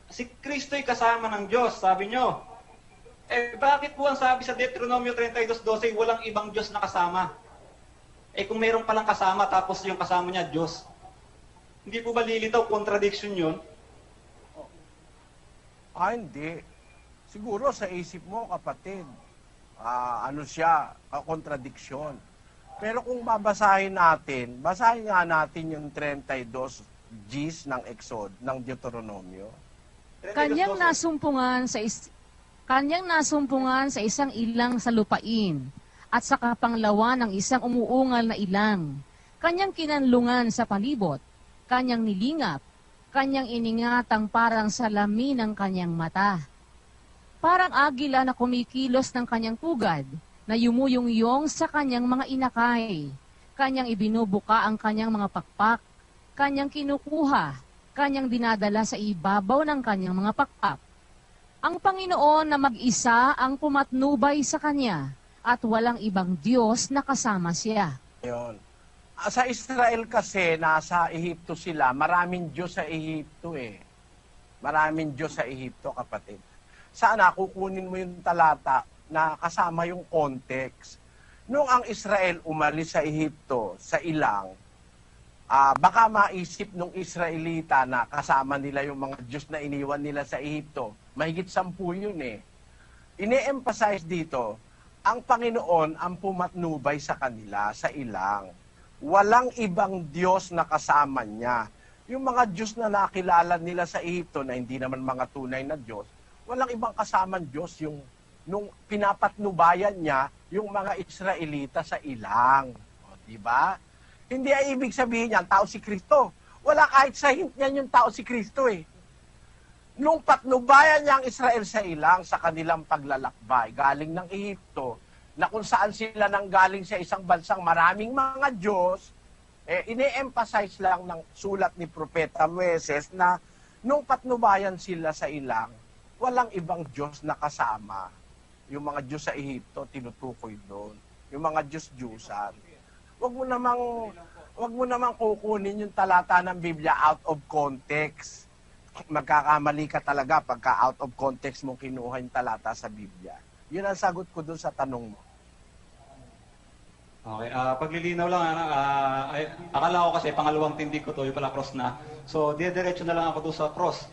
si Kristo'y kasama ng Diyos, sabi nyo. Bakit po ang sabi sa Deuteronomio 32:12, walang ibang Diyos na kasama? Kung mayroon palang kasama, tapos yung kasama niya, Diyos. Hindi po ba lilitaw, contradiction yun? Hindi. Siguro sa isip mo, kapatid, kontradiksyon. Pero kung basahin nga natin yung 32 Gs ng ng Deuteronomio. Kanyang nasumpungan sa isang ilang sa lupain at sa kapanglawan ng isang umuungal na ilang. Kanyang kinanlungan sa palibot, kanyang nilingap, kanyang iningatang parang salamin ng kanyang mata. Parang agila na kumikilos ng kanyang pugad, na yumuyungyong sa kanyang mga inakay. Kanyang ibinubuka ang kanyang mga pakpak, kanyang kinukuha, kanyang dinadala sa ibabaw ng kanyang mga pakpak. Ang Panginoon na mag-isa ang pumatnubay sa kanya, at walang ibang Diyos na kasama siya. Yun. Sa Israel kasi, nasa Ehipto sila, maraming Diyos sa Ehipto Maraming Diyos sa Ehipto, kapatid. Sana kukunin mo yung talata na kasama yung context. Noong ang Israel umalis sa Ehipto, sa ilang, baka maisip nung Israelita na kasama nila yung mga Diyos na iniwan nila sa Ehipto. Mahigit 10 yun Ine-emphasize dito, ang Panginoon ang pumatnubay sa kanila, sa ilang. Walang ibang Diyos na kasama niya. Yung mga Diyos na nakilala nila sa Ehipto na hindi naman mga tunay na Diyos, walang ibang kasamang Diyos yung nung pinapatnubayan niya yung mga Israelita sa ilang. Di ba? Hindi ay ibig sabihin niyan, tao si Kristo. Wala kahit sa hint niyan yung tao si Kristo Nung patnubayan niya ang Israel sa ilang sa kanilang paglalakbay, galing ng Ehipto, na kung saan sila nang galing sa isang bansang maraming mga Diyos, ine-emphasize lang ng sulat ni Propeta Moises na nung patnubayan sila sa ilang, walang ibang Diyos na kasama. Yung mga Diyos sa Ehipto, tinutukoy doon. Yung mga Diyos-Diyusan. Wag mo namang kukunin yung talata ng Biblia out of context. Magkakamali ka talaga pagka out of context mo kinuha yung talata sa Biblia. Yun ang sagot ko doon sa tanong mo. Okay, paglilinaw lang, akala ko kasi pangalawang tindig ko to, yung pala cross na. So, diretso na lang ako doon sa cross.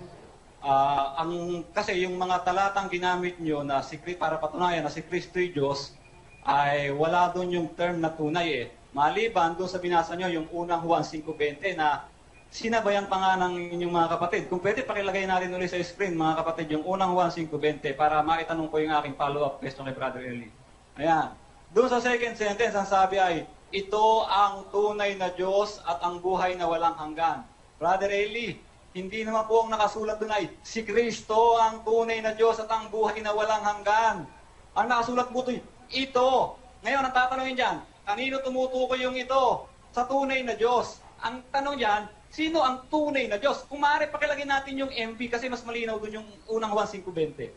Kasi yung mga talatang ginamit nyo na para patunayan na si Kristo'y Diyos, ay wala doon yung term na tunay Maliban doon sa binasa nyo, yung unang Juan 5:20 na sinabayan pa nga ng inyong mga kapatid. Kung pwede, pakilagay natin ulit sa screen, mga kapatid, yung unang Juan 5:20 para maitanong ko yung aking follow-up question kay Brother Eli. Ayan. Doon sa second sentence, ang sabi ay, ito ang tunay na Diyos at ang buhay na walang hanggan. Brother Eli, hindi naman po ang nakasulat doon ay, si Kristo ang tunay na Diyos at ang buhay na walang hanggan. Ang nakasulat po doon, ito. Ngayon, ang tatanungin dyan, kanino tumutukoy yung ito? Sa tunay na Diyos. Ang tanong dyan, sino ang tunay na Diyos? Kung maaari, pakilagay natin yung MV kasi mas malinaw doon yung unang 1.5.20.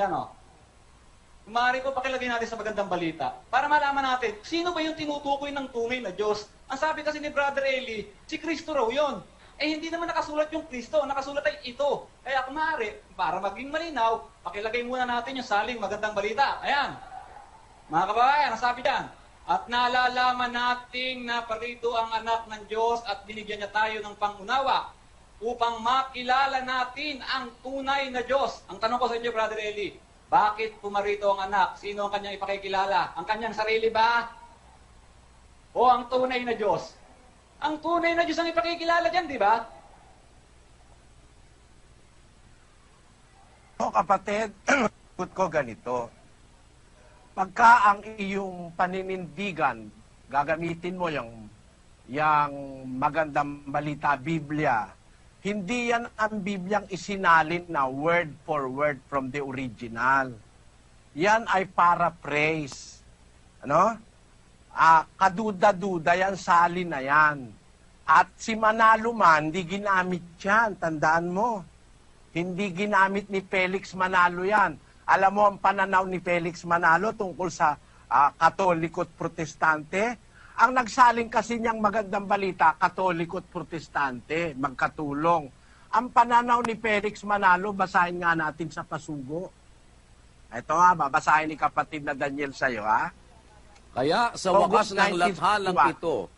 Ayan o. Kung maaari po, pakilagay natin sa magandang balita para malaman natin, sino ba yung tinutukoy ng tunay na Diyos? Ang sabi kasi ni Brother Eli, si Kristo raw yun. Eh, hindi naman nakasulat yung Kristo. Nakasulat ay ito. Kaya kung maaari, para maging malinaw, pakilagay muna natin yung saling magandang balita. Ayan. Mga kababayan, ang sabi dyan, at nalalaman nating na parito ang anak ng Diyos at binigyan niya tayo ng pangunawa upang makilala natin ang tunay na Diyos. Ang tanong ko sa inyo, Brother Eli, bakit pumarito ang anak? Sino ang kanyang ipakikilala? Ang kanyang sarili ba? O ang tunay na Diyos? Ang tunay na Diyos ang ipakikilala dyan, di ba? O kapatid, put ko ganito. Pagka ang iyong paninindigan, gagamitin mo yung magandang balita, Biblia, hindi yan ang Bibliang isinalin na word for word from the original. Yan ay paraphrase. Ano? Kaduda-duda yan, salin na yan. At si Manalo man, hindi ginamit yan. Tandaan mo. Hindi ginamit ni Felix Manalo yan. Alam mo ang pananaw ni Felix Manalo tungkol sa Katoliko at Protestante? Ang nagsaling kasi niyang magandang balita, Katoliko at Protestante, magkatulong. Ang pananaw ni Felix Manalo, basahin nga natin sa pasugo. Ito babasahin ni kapatid na Daniel sa'yo, ha? Kaya sa wakas ng lathalang ito,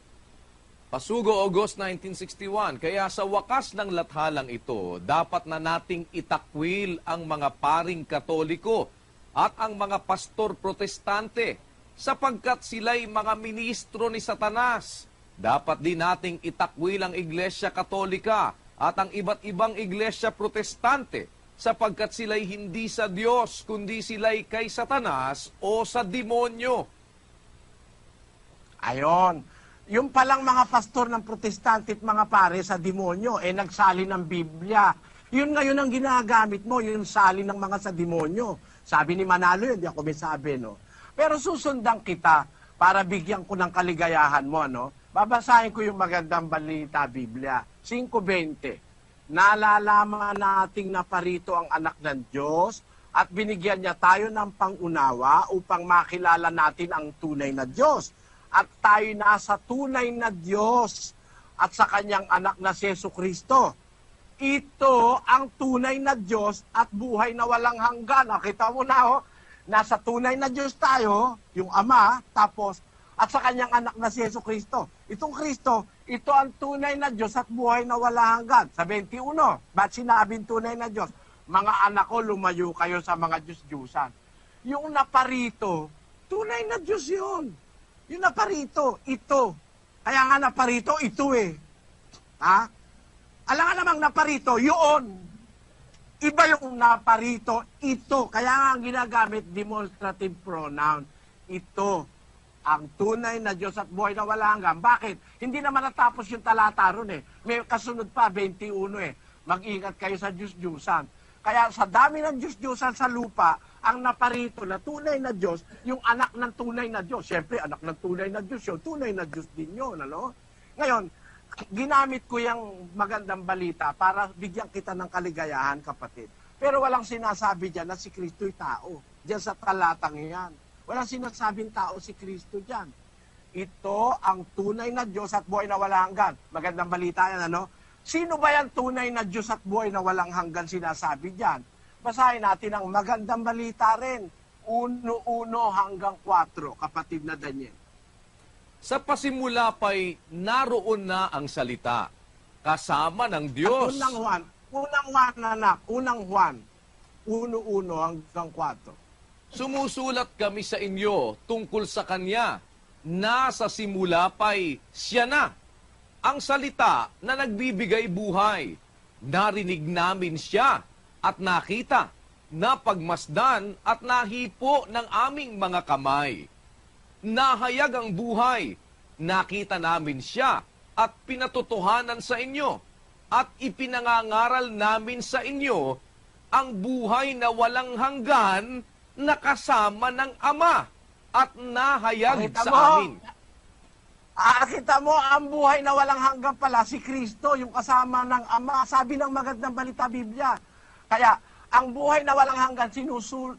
pasugo August 1961, kaya sa wakas ng lathalang ito, dapat na nating itakwil ang mga paring Katoliko at ang mga pastor Protestante, sapagkat sila'y mga ministro ni Satanas. Dapat din nating itakwil ang Iglesia Katolika at ang iba't ibang Iglesia Protestante, sapagkat sila'y hindi sa Diyos, kundi sila'y kay Satanas o sa demonyo. Ayon. Yung palang mga pastor ng Protestante at mga pare sa demonyo, nagsali ng Biblia. Yun ngayon ang ginagamit mo, yung sali ng mga sa demonyo. Sabi ni Manalo yun, di ako may sabi, no? Pero susundan kita para bigyan ko ng kaligayahan mo, no? Babasahin ko yung magandang balita, Biblia. 5:20. Nalalaman nating naparito ang anak ng Diyos at binigyan niya tayo ng pangunawa upang makilala natin ang tunay na Diyos. At tayo nasa tunay na Diyos at sa kanyang anak na si Jesucristo. Ito ang tunay na Diyos at buhay na walang hanggan. Nakita mo na, nasa tunay na Diyos tayo, yung Ama, tapos, at sa kanyang anak na si Jesucristo. Itong Kristo, ito ang tunay na Diyos at buhay na walang hanggan. Sa 21, ba't sinabing tunay na Diyos? Mga anak ko, lumayo kayo sa mga Diyos-Diyusan. Yung naparito, tunay na Diyos yun. Yung naparito, ito. Kaya nga naparito, ito Ha? Alam nga namang naparito, yun. Iba yung naparito, ito. Kaya nga ang ginagamit, demonstrative pronoun. Ito. Ang tunay na Diyos at buhay na wala hanggan. Bakit? Hindi naman natapos yung talata ron May kasunod pa, 21 Mag-ingat kayo sa Diyos-Diyusan. Kaya sa dami ng Diyos-Diyusan sa lupa, ang naparito na tunay na Diyos, yung anak ng tunay na Diyos. Siyempre, anak ng tunay na Diyos yun. Tunay na Diyos din yun. Ano? Ngayon, ginamit ko yung magandang balita para bigyan kita ng kaligayahan, kapatid. Pero walang sinasabi dyan na si Kristo'y tao. Diyan sa talatang yan. Walang sinasabing tao si Kristo dyan. Ito ang tunay na Diyos at buhay na walang hanggan. Magandang balita yan, ano? Sino ba yan tunay na Diyos at buhay na walang hanggan sinasabi dyan? Basahin natin ang magandang balita rin. 1:1 hanggang 4, kapatid na Daniel. Sa pasimula pa'y naroon na ang salita, kasama ng Diyos. At unang Juan, anak, unang Juan, 1:1 hanggang 4. Sumusulat kami sa inyo tungkol sa Kanya. Nasa simula pa'y siya na, ang salita na nagbibigay buhay. Narinig namin siya at nakita, napagmasdan at nahipo ng aming mga kamay. nahayag ang buhay. Nakita namin siya at pinatotohanan sa inyo. At ipinangangaral namin sa inyo ang buhay na walang hanggan na kasama ng Ama at nahayag Nakita sa mo? amin. Kita mo, ang buhay na walang hanggan pala, si Kristo, yung kasama ng Ama. Sabi ng magandang balita Biblia. Kaya, ang buhay na walang hanggan,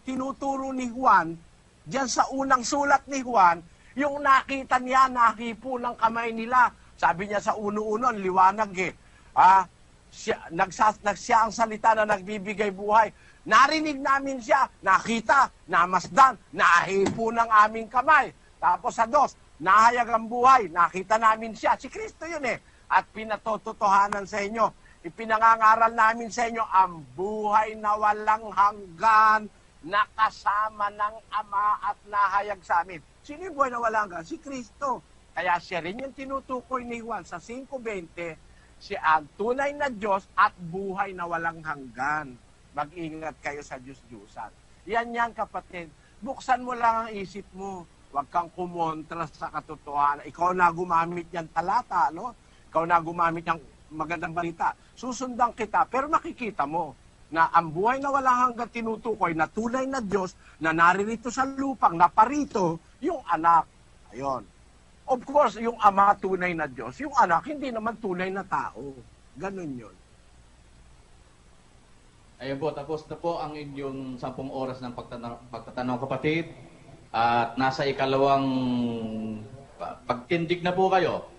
tinuturo ni Juan, diyan sa unang sulat ni Juan, yung nakita niya, nahipo ng kamay nila. Sabi niya sa uno-uno, liwanag siya ang salita na nagbibigay buhay. Narinig namin siya, nakita, namasdan, nahipo ng aming kamay. Tapos sa 2, nahayag ang buhay, nakita namin siya. Si Kristo yun At pinatotohanan sa inyo. Ipinangangaral namin sa inyo ang buhay na walang hanggan na kasama ng Ama at nahayag sa amin. Sino yung buhay na walang hanggan? Si Kristo. Kaya siya rin yung tinutukoy ni Juan sa 5:20, siya ang tunay na Diyos at buhay na walang hanggan. Mag-ingat kayo sa Diyos-Diyusan. Yan kapatid. Buksan mo lang ang isip mo. Huwag kang kumontra sa katotohanan. Ikaw na gumamit yan talata, no? Ikaw na gumamit yung magandang balita. Susundan kita, pero makikita mo na ang buhay na walang hanggan tinutukoy na tunay na Diyos na naririto sa lupang, naparito, yung anak. Ayon. Of course, yung Ama tunay na Diyos, yung anak hindi naman tunay na tao. Ganun yun. Ayun po, tapos na po ang inyong 10 oras ng pagtatanong kapatid. At nasa ikalawang pagtindig na po kayo.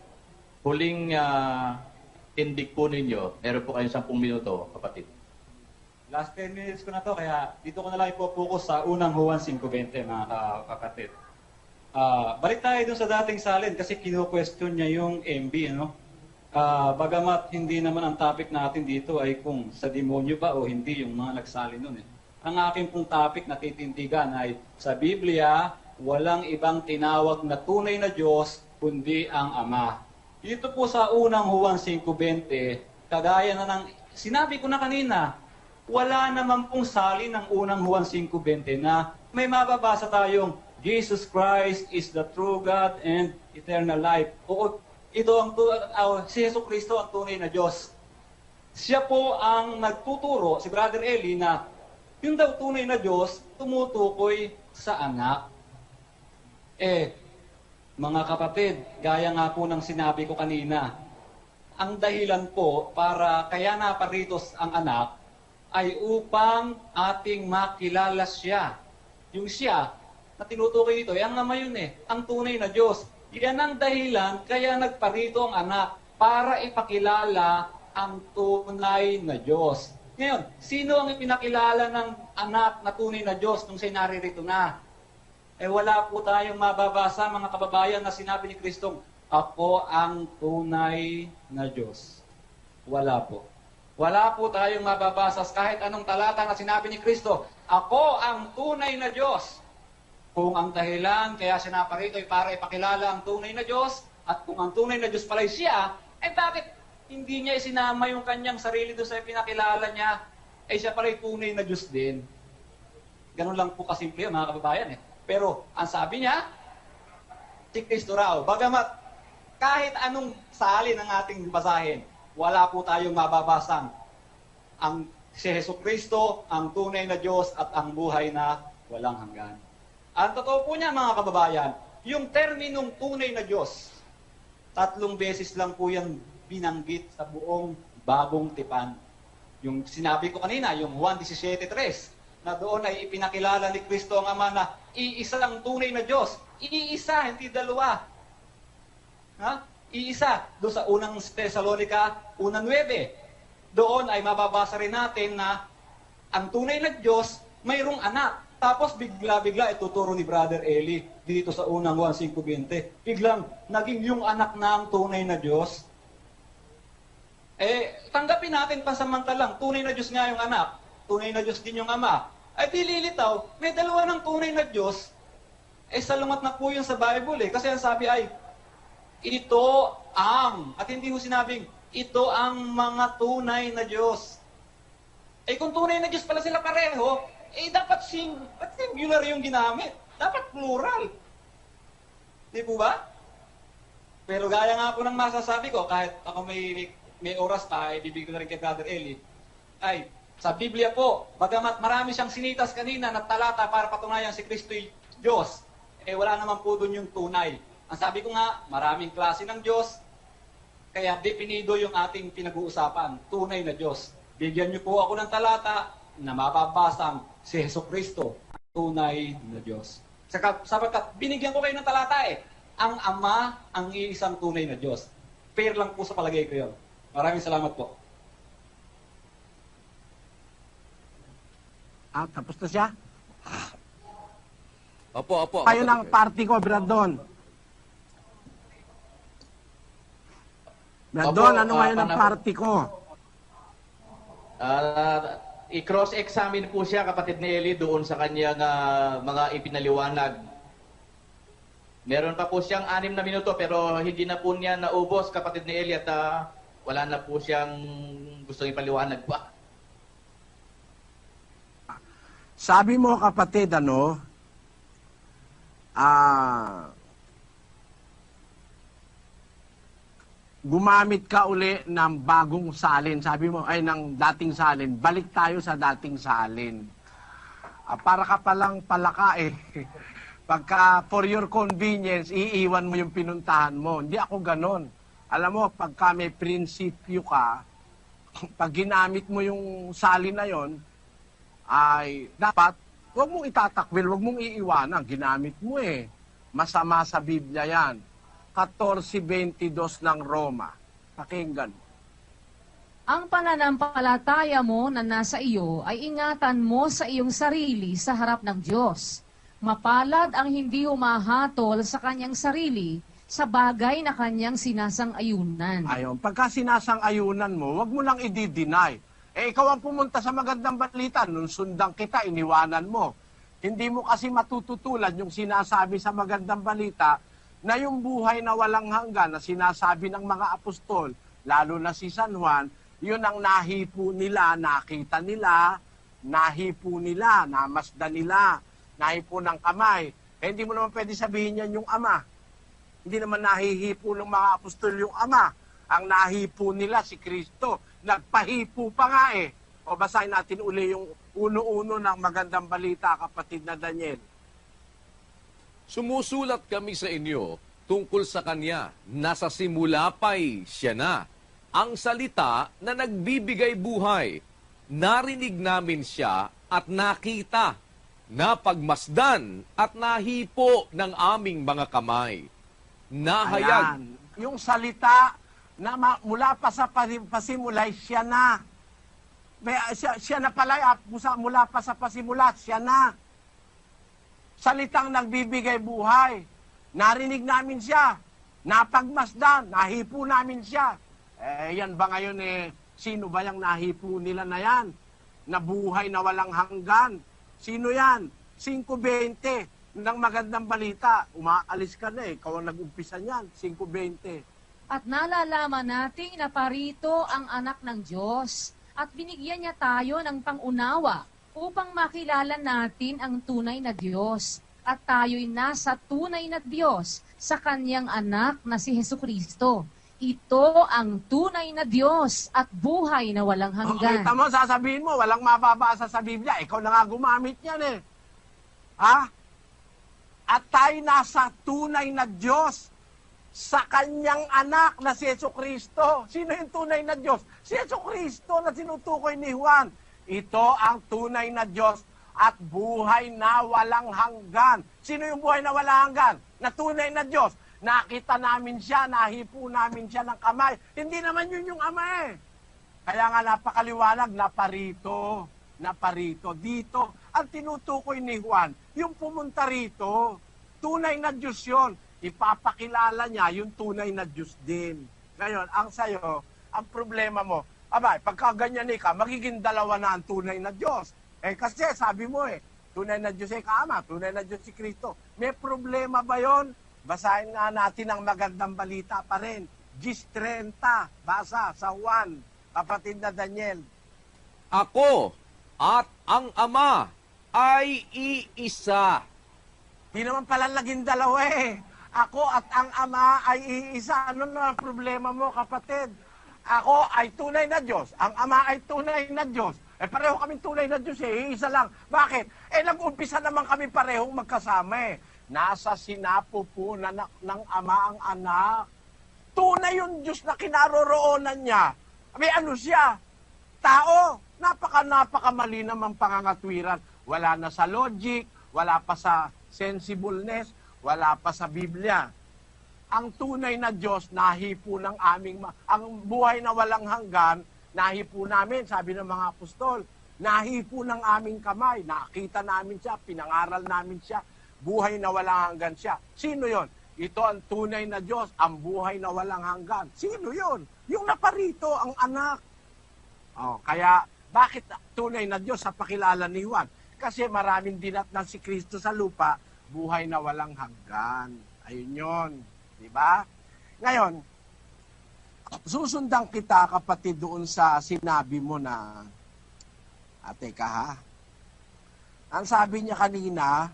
Huling tindig po ninyo. Meron po kayong 10 minuto, kapatid. Last 10 minutes ko na to, kaya dito ko na lang ipopokus sa unang Juan 5:20, mga kapatid. Balik tayo dun sa dating salin kasi kino-question niya yung MB, ano? Bagamat hindi naman ang topic natin dito ay kung sa demonyo ba o hindi yung mga nagsalin nun Ang aking pong topic na titindigan ay sa Biblia, walang ibang tinawag na tunay na Diyos kundi ang Ama. Dito po sa unang Juan 5:20, kagaya na ng sinabi ko na kanina, wala naman pong salin ng unang Juan 5:20 na may mababasa tayong Jesus Christ is the true God and eternal life. O ito si Yesu Kristo ang tunay na Diyos. Siya po ang nagtuturo, si Brother Eli, na yung daw tunay na Diyos tumutukoy sa anak. Mga kapatid, gaya nga po ng sinabi ko kanina, ang dahilan po para kaya naparito ang anak ay upang ating makilala siya. Yung siya na tinutukoy dito, ang Ama yun ang tunay na Diyos. Yan ang dahilan kaya nagparito ang anak para ipakilala ang tunay na Diyos. Ngayon, sino ang ipinakilala ng anak na tunay na Diyos nung siya naririto na? Wala po tayong mababasa, mga kababayan, na sinabi ni Kristong, ako ang tunay na Diyos. Wala po. Wala po tayong mababasa kahit anong talata na sinabi ni Kristo, ako ang tunay na Diyos. Kung ang dahilan kaya siya naparito ay para ipakilala ang tunay na Diyos, at kung ang tunay na Diyos pala'y siya, bakit hindi niya isinama yung kanyang sarili doon sa pinakilala niya, siya pala'y tunay na Diyos din. Ganun lang po kasimple mga kababayan Pero ang sabi niya, si Kristo raw, bagamat kahit anong salin ng ating basahin, wala po tayong mababasang ang si Yesu Kristo, ang tunay na Diyos at ang buhay na walang hanggan. Ang totoo po niya mga kababayan, yung terminong tunay na Diyos, 3 beses lang po yan binanggit sa buong bagong tipan. Yung sinabi ko kanina, yung Juan 17:3, na doon ay ipinakilala ni Kristo ang Ama na iisa ang tunay na Diyos. Iisa, hindi dalawa. Iisa. Doon sa unang Thessalonica 1:9. Doon ay mababasa rin natin na ang tunay na Diyos mayroong anak. Tapos bigla-bigla ituturo ni Brother Eli dito sa unang Juan 5:20. Biglang naging yung anak na ang tunay na Diyos. Tanggapin natin pansamantalang tunay na Diyos nga yung anak. Tunay na Diyos din yung Ama. Di lilitaw, may dalawa ng tunay na Diyos. Salungat na po yun sa Bible Kasi ang sabi ay, ito ang, at hindi ho sinabing, ito ang mga tunay na Diyos. Kung tunay na Diyos pala sila pareho, dapat singular yung ginamit. Dapat plural. Di po ba? Pero gaya nga po ng masasabi ko, kahit ako may oras pa, ay bibigyan ko na rin kay Brother Eli, ay sa Biblia po, bagamat marami siyang sinitas kanina na talata para patunayan si Kristo'y Diyos, wala naman po doon yung tunay. Ang sabi ko nga, maraming klase ng Diyos, kaya definido yung ating pinag-uusapan, tunay na Diyos. Bigyan niyo po ako ng talata na mababasang si Jesucristo, tunay na Diyos. Sapagkat binigyan ko kayo ng talata ang Ama ang iisang tunay na Diyos. Fair lang po sa palagay ko yun. Maraming salamat po. Tapos na siya? Opo. Kayo ng party ko, Brandon. Brandon, ano kayo ng party ko? I-cross-examine po siya, kapatid ni Eli, doon sa kanyang mga ipinaliwanag. Meron pa po siyang 6 na minuto, pero hindi na po niya naubos, kapatid ni Eli, at wala na po siyang gustong ipaliwanag pa. Sabi mo, kapatid, gumamit ka uli ng bagong salin. Sabi mo, ng dating salin. Balik tayo sa dating salin. Para ka palang palaka Pagka for your convenience, iiwan mo yung pinuntahan mo. Hindi ako ganon. Alam mo, pagka may prinsipyo ka, pag ginamit mo yung salin na yon, ay dapat, huwag mong itatakwil, huwag mong iiwanan. Ginamit mo Masama sa Biblia yan. 14:22 ng Roma. Pakinggan. Ang pananampalataya mo na nasa iyo ay ingatan mo sa iyong sarili sa harap ng Diyos. Mapalad ang hindi humahatol sa kanyang sarili sa bagay na kanyang sinasang-ayunan. Ayon, pagka sinasang-ayunan mo, wag mo lang i-deny. Ikaw ang pumunta sa magandang balita, nung sundan kita, iniwanan mo. Hindi mo kasi matututulan yung sinasabi sa magandang balita na yung buhay na walang hanggan na sinasabi ng mga apostol, lalo na si San Juan, yun ang nahipo nila, nakita nila, nahipo nila, namasdan nila, nahipo ng kamay. Hindi mo naman pwede sabihin yan yung Ama. Hindi naman nahihipo ng mga apostol yung Ama. Ang nahipo nila si Kristo. Nagpahipo pa nga O basahin natin uli yung uno-uno ng magandang balita, kapatid na Daniel. Sumusulat kami sa inyo tungkol sa Kanya na sa simula pa'y Siya na, ang salita na nagbibigay buhay. Narinig namin Siya at nakita, napagmasdan at nahipo ng aming mga kamay. Nahayag. Ayan. Yung salita na mula pa sa pasimulay, Siya na. Siya na pala, mula pa sa pasimulat, Siya na. Salitang nagbibigay buhay. Narinig namin Siya. Napagmasdan, nahipo namin Siya. Yan ba ngayon sino ba yung nahipo nila na yan? Nabuhay na walang hanggan. Sino yan? 5:20 ng magandang balita. Umaalis ka na ikaw ang nag-umpisa niyan. 5:20. At nalalaman natin na parito ang anak ng Diyos at binigyan niya tayo ng pangunawa upang makilala natin ang tunay na Diyos at tayo'y nasa tunay na Diyos sa kanyang anak na si Jesucristo. Ito ang tunay na Diyos at buhay na walang hanggan. Kita mo, sasabihin mo, walang mababasa sa Biblia. Ikaw na nga gumamit yan At tayo nasa tunay na Diyos sa kanyang anak na si Jesucristo. Sino yung tunay na Diyos? Si Jesucristo na sinutukoy ni Juan. Ito ang tunay na Diyos at buhay na walang hanggan. Sino yung buhay na walang hanggan? Na tunay na Diyos. Nakita namin Siya, nahipo namin Siya ng kamay. Hindi naman yun yung Ama Kaya nga napakaliwanag, naparito. Dito, ang tinutukoy ni Juan, yung pumunta rito, tunay na Diyos yun. Ipapakilala niya yung tunay na Diyos din. Ngayon, ang sayo, ang problema mo, pagka ganyan ka, magiging dalawa na ang tunay na Diyos. Kasi sabi mo tunay na Diyos Ama, tunay na Diyos si Kristo. May problema ba yon? Basahin nga natin ang magandang balita pa rin. 10:30, basa sa Juan, kapatid na Daniel. Ako at ang Ama ay iisa. Di naman pala naging dalawa Ako at ang Ama ay iisa. Ano na ang problema mo, kapatid? Ako ay tunay na Diyos. Ang Ama ay tunay na Diyos. Pareho kaming tunay na Diyos iisa lang. Bakit? Nag-umpisa naman kami parehong magkasama Nasa sinapupunan ng Ama ang anak. Tunay yung Diyos na kinaroroonan niya. May ano siya? Tao. Napaka-mali naman pangangatwiran. Wala na sa logic, wala pa sa sensibleness, wala pa sa Biblia. Ang tunay na Diyos, nahipo ng ang buhay na walang hanggan, nahipo namin, sabi ng mga apostol, nahipo ng aming kamay, nakita namin siya, pinangaral namin siya, buhay na walang hanggan siya. Sino yon? Ito ang tunay na Diyos, ang buhay na walang hanggan. Sino yon? Yung naparito, ang anak. Kaya, bakit tunay na Diyos sa pakilala ni Juan? Kasi maraming dinatnan si Kristo sa lupa, buhay na walang hanggan. Ayun yun. Diba? Ngayon, susundan kita, kapatid, doon sa sinabi mo na, teka ha, ang sabi niya kanina,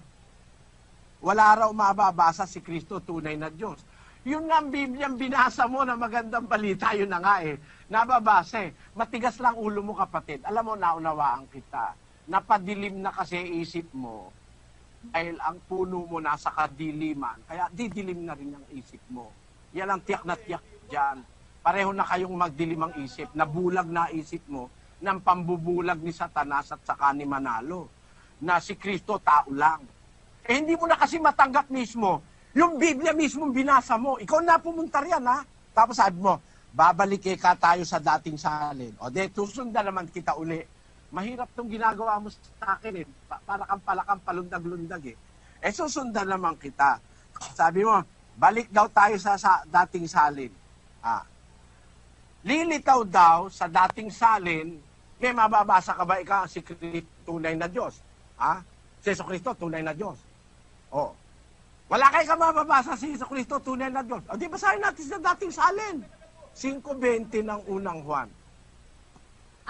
wala raw mababasa si Kristo, tunay na Diyos. Yun nga ang Bibliang binasa mo na magandang balita, yun na nga nababasa Matigas lang ulo mo, kapatid. Alam mo, naunawaan kita. Napadilim na kasi isip mo dahil ang puno mo nasa kadiliman. Kaya didilim na rin ang isip mo. Yan ang tiyak na tiyak dyan. Pareho na kayong magdilim ang isip. Nabulag na isip mo ng pambubulag ni Satanas at saka ni Manalo. Na si Kristo tao lang. Hindi mo na kasi matanggap mismo. Yung Biblia mismo binasa mo. Ikaw na pumunta riyan, ha? Tapos sabi mo, babalik ka tayo sa dating salin. O susundan naman kita uli. Mahirap tong ginagawa mo sa akin para kang palakang palundag-lundag susundan naman kita. Sabi mo, balik daw tayo sa dating salin. Lilitaw daw sa dating salin, may mababasa ka ba ikaw si Kristo tunay na Diyos? Si Yesu Kristo tunay na Diyos. Wala kayo ka mababasa si Yesu Kristo tunay na Diyos. Di basahin natin sa dating salin. 5:20 ng unang Juan.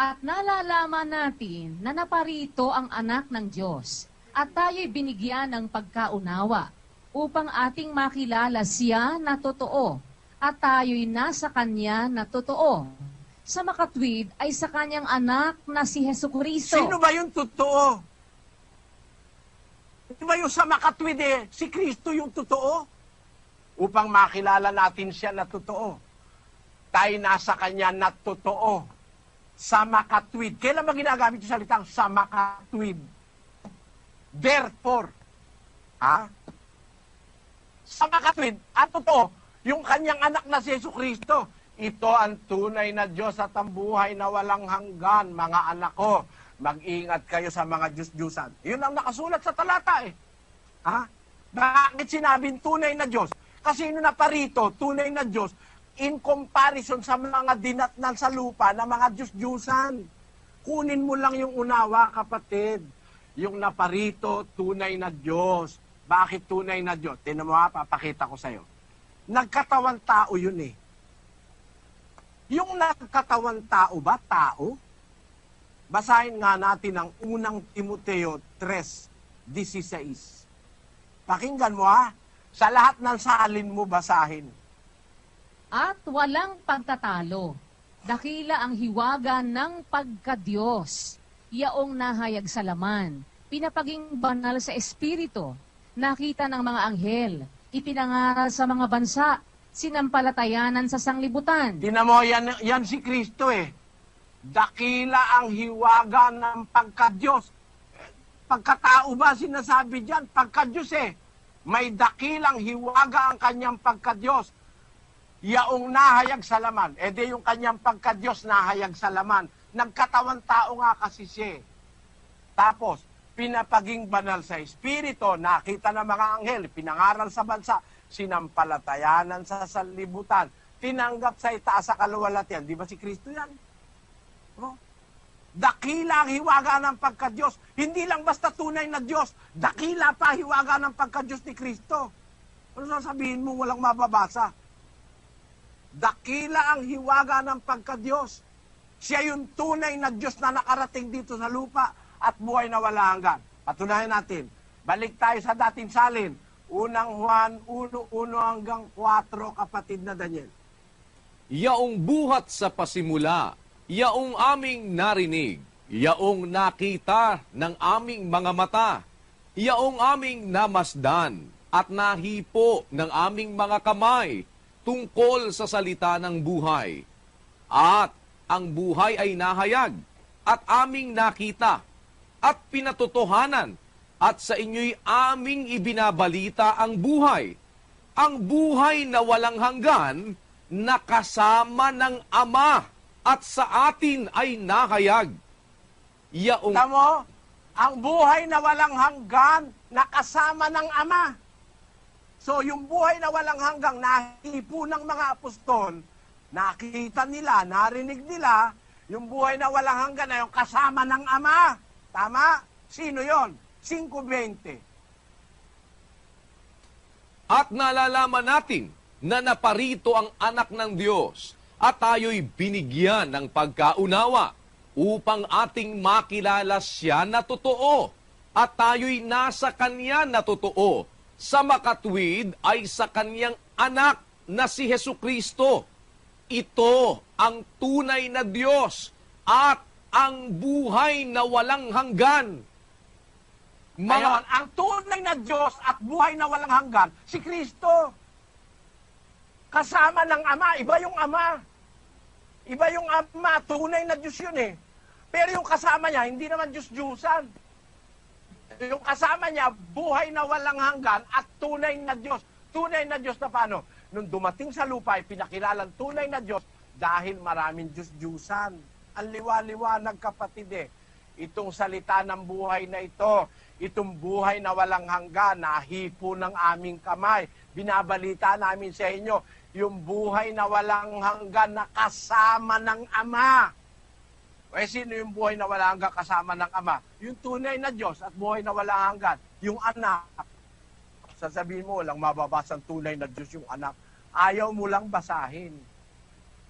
At nalalaman natin na naparito ang anak ng Diyos at tayo'y binigyan ng pagkaunawa upang ating makilala siya na totoo at tayo'y nasa kanya na totoo. Sa makatwid ay sa kanyang anak na si Jesucristo. Sino ba yung totoo? Sino ba yung sa makatwid si Kristo yung totoo? Upang makilala natin siya na totoo. Tayo nasa kanya na totoo. Sa makatwid. Kailan ba ginagamit yung salitang sa makatwid? Therefore, sa makatwid, at totoo, yung kanyang anak na si Jesucristo, ito ang tunay na Diyos at ang buhay na walang hanggan, mga anak ko. Mag-ingat kayo sa mga Diyos-Diyusan. Yun ang nakasulat sa talata Bakit sinabing tunay na Diyos? Kasi yun na parito, tunay na Diyos, in comparison sa mga dinatnan sa lupa na mga Diyos-Diyusan. Kunin mo lang yung unawa, kapatid. Yung naparito, tunay na Diyos. Bakit tunay na Diyos? Tingnan mo papakita ko sa'yo. Nagkatawan tao yun Yung nagkatawan tao ba? Tao? Basahin nga natin ang unang Timoteo 3:16. Pakinggan mo Sa lahat ng salin mo basahin. At walang pagtatalo. Dakila ang hiwaga ng pagkadiyos. Yaong nahayag sa laman. Pinapaging banal sa espiritu. Nakita ng mga anghel. Ipinangaral sa mga bansa. Sinampalatayanan sa sanglibutan. Tingnan mo, yan si Kristo Dakila ang hiwaga ng pagkadiyos. Pagkatao ba sinasabi dyan? Pagkadiyos May dakilang hiwaga ang kanyang pagkadiyos. Yaong nahayag sa laman. Di yung kanyang pagkadiyos nahayag sa laman. Nagkatawan tao nga kasi siya. Tapos, pinapaging banal sa espiritu, nakita ng mga anghel, pinangaral sa bansa, sinampalatayanan sa sanlibutan, tinanggap sa itaas sa kaluwalhatian. Di ba si Kristo yan? Dakila ang hiwaga ng pagkadiyos. Hindi lang basta tunay na Diyos. Dakila pa hiwaga ng pagkadiyos ni Kristo. Ano sasabihin mo walang mababasa? Dakila ang hiwaga ng pagkadiyos. Siya yung tunay na Diyos na nakarating dito sa lupa at buhay na wala hanggan. Patunayan natin. Balik tayo sa dating salin. Unang Juan 1:1 hanggang 4, kapatid na Daniel. Yaong buhat sa pasimula, yaong aming narinig, yaong nakita ng aming mga mata, yaong aming namasdan at nahipo ng aming mga kamay tungkol sa salita ng buhay. At ang buhay ay nahayag at aming nakita at pinatotohanan at sa inyo'y aming ibinabalita ang buhay na walang hanggan na kasama ng Ama at sa atin ay nahayag. Yaong Tamo, ang buhay na walang hanggan na kasama ng Ama. So yung buhay na walang hanggang nahipo ng mga apostol, nakita nila, narinig nila, yung buhay na walang hanggan na yung kasama ng Ama. Tama? Sino yon? 5:20. At nalalaman natin na naparito ang anak ng Diyos at tayo'y binigyan ng pagkaunawa upang ating makilala siya na totoo at tayo'y nasa kanya na totoo. Sa makatwid ay sa kanyang anak na si Hesukristo. Ito ang tunay na Diyos at ang buhay na walang hanggan. Ngayon, ang tunay na Diyos at buhay na walang hanggan, si Kristo. Kasama ng Ama, iba yung Ama. Iba yung Ama, tunay na Diyos yun eh. Pero yung kasama niya, hindi naman Diyos-Diyusan. Yung kasama niya, buhay na walang hanggan at tunay na Diyos. Tunay na Diyos na paano? Nung dumating sa lupa, ay pinakilalang tunay na Diyos dahil maraming Diyos-Diyusan. Ang liwa-liwanag, kapatid eh. Itong salita ng buhay na ito, itong buhay na walang hanggan, nahipo ng aming kamay. Binabalita namin sa inyo, yung buhay na walang hanggan na kasama ng Ama. Eh, sino yung buhay na walang hanggan kasama ng Ama? Yung tunay na Diyos at buhay na walang hanggan, yung anak. Sasabihin mo, walang mababasang tunay na Diyos yung anak. Ayaw mo lang basahin.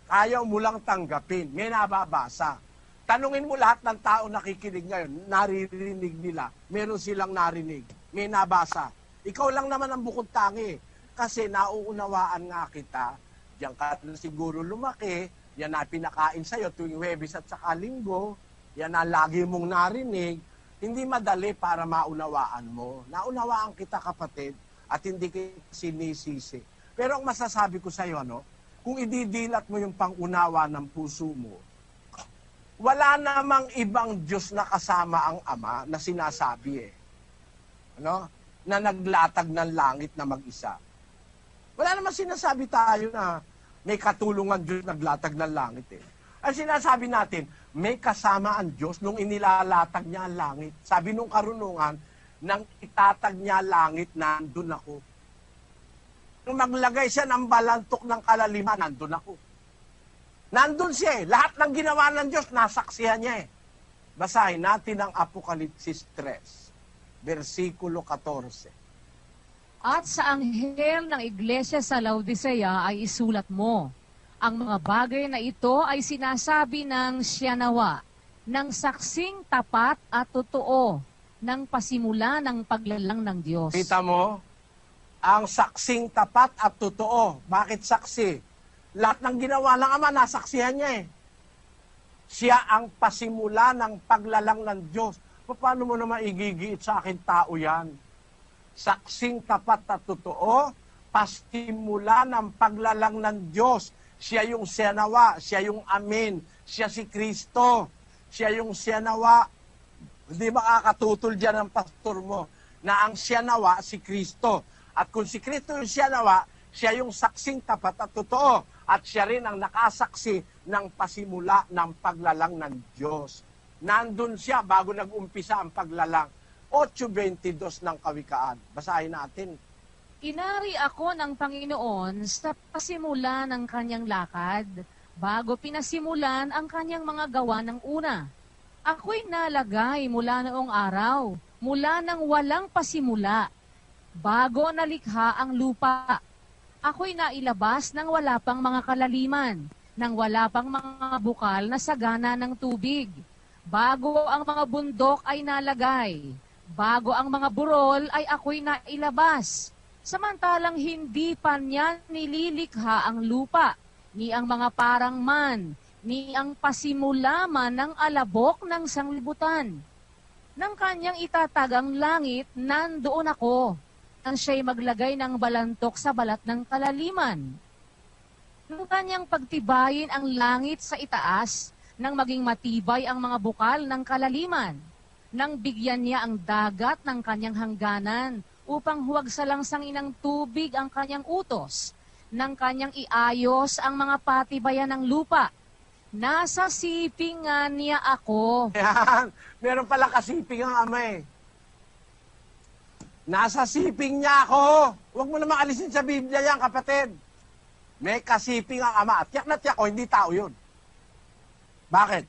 Ayaw mo lang tanggapin. May nababasa. Tanungin mo lahat ng tao nakikinig ngayon, naririnig nila. Meron silang narinig. May nabasa. Ikaw lang naman ang bukod tangi. Kasi nauunawaan nga kita. Diyan ka na siguro lumaki. Yan na pinakain sa'yo tuwing Huwebes at saka Linggo. Yan na lagi mong narinig. Hindi madali para maunawaan mo. Naunawaan kita, kapatid, at hindi kita sinisisi. Pero ang masasabi ko sa'yo, kung ididilat mo yung pangunawa ng puso mo, wala namang ibang Diyos na kasama ang Ama na sinasabi na naglatag ng langit na mag-isa. Wala namang sinasabi tayo na may katulungan Diyos naglatag ng langit Ang sinasabi natin, may kasama ang Diyos nung inilalatag niya ang langit. Sabi nung karunungan, nang itatag niya langit, nandun ako. Nung maglagay siya ng balantok ng kalaliman, nandun ako. Nandun siya Lahat ng ginawa ng Diyos, nasaksihan niya Basahin natin ang Apokalipsis 3, versikulo 14. At sa anghel ng iglesia sa Laodicea ay isulat mo, ang mga bagay na ito ay sinasabi ng siya nawa, ng saksing tapat at totoo, ng pasimula ng paglalang ng Diyos. Kita mo? Ang saksing tapat at totoo. Bakit saksi? Lahat ng ginawa ng Ama, nasaksihan niya Siya ang pasimula ng paglalang ng Diyos. Paano mo naman igigiit sa akin tao yan? Saksing tapat at totoo, pasimula ng paglalang ng Diyos. Siya yung siyanawa, siya yung amin, siya si Kristo, siya yung siyanawa. Hindi makakatutol dyan ang pastor mo na ang siyanawa si Kristo. At kung si Kristo yung siyanawa, siya yung saksing tapat at totoo. At siya rin ang nakasaksi ng pasimula ng paglalang ng Diyos. Nandun siya bago nag-umpisa ang paglalang. 8:22 ng Kawikaan. Basahin natin. Inari ako ng Panginoon sa pasimula ng kanyang lakad, bago pinasimulan ang kanyang mga gawa ng una. Ako'y nalagay mula noong araw, mula nang walang pasimula, bago nalikha ang lupa. Ako'y nailabas nang wala pang mga kalaliman, nang wala pang mga bukal na sagana ng tubig. Bago ang mga bundok ay nalagay, bago ang mga burol ay ako'y nailabas. Samantalang hindi pa niya nililikha ang lupa, ni ang mga parang man, ni ang pasimula man ng alabok ng sanglibutan. Nang kanyang itatag ang langit, nandoon ako, nang siya'y maglagay ng balantok sa balat ng kalaliman. Nang kanyang pagtibayin ang langit sa itaas, nang maging matibay ang mga bukal ng kalaliman, nang bigyan niya ang dagat ng kanyang hangganan, upang huwag salangsangin ng tubig ang kanyang utos, nang kanyang iayos ang mga patibayan ng lupa. Nasa sipingan niya ako. Yan. Meron pala kasiping ang ama eh. Nasa siping niya ako. Huwag mo naman alisin sa Biblia yan, kapatid. May kasiping ang ama. Tiyak na tiyak ko, hindi tao yun. Bakit?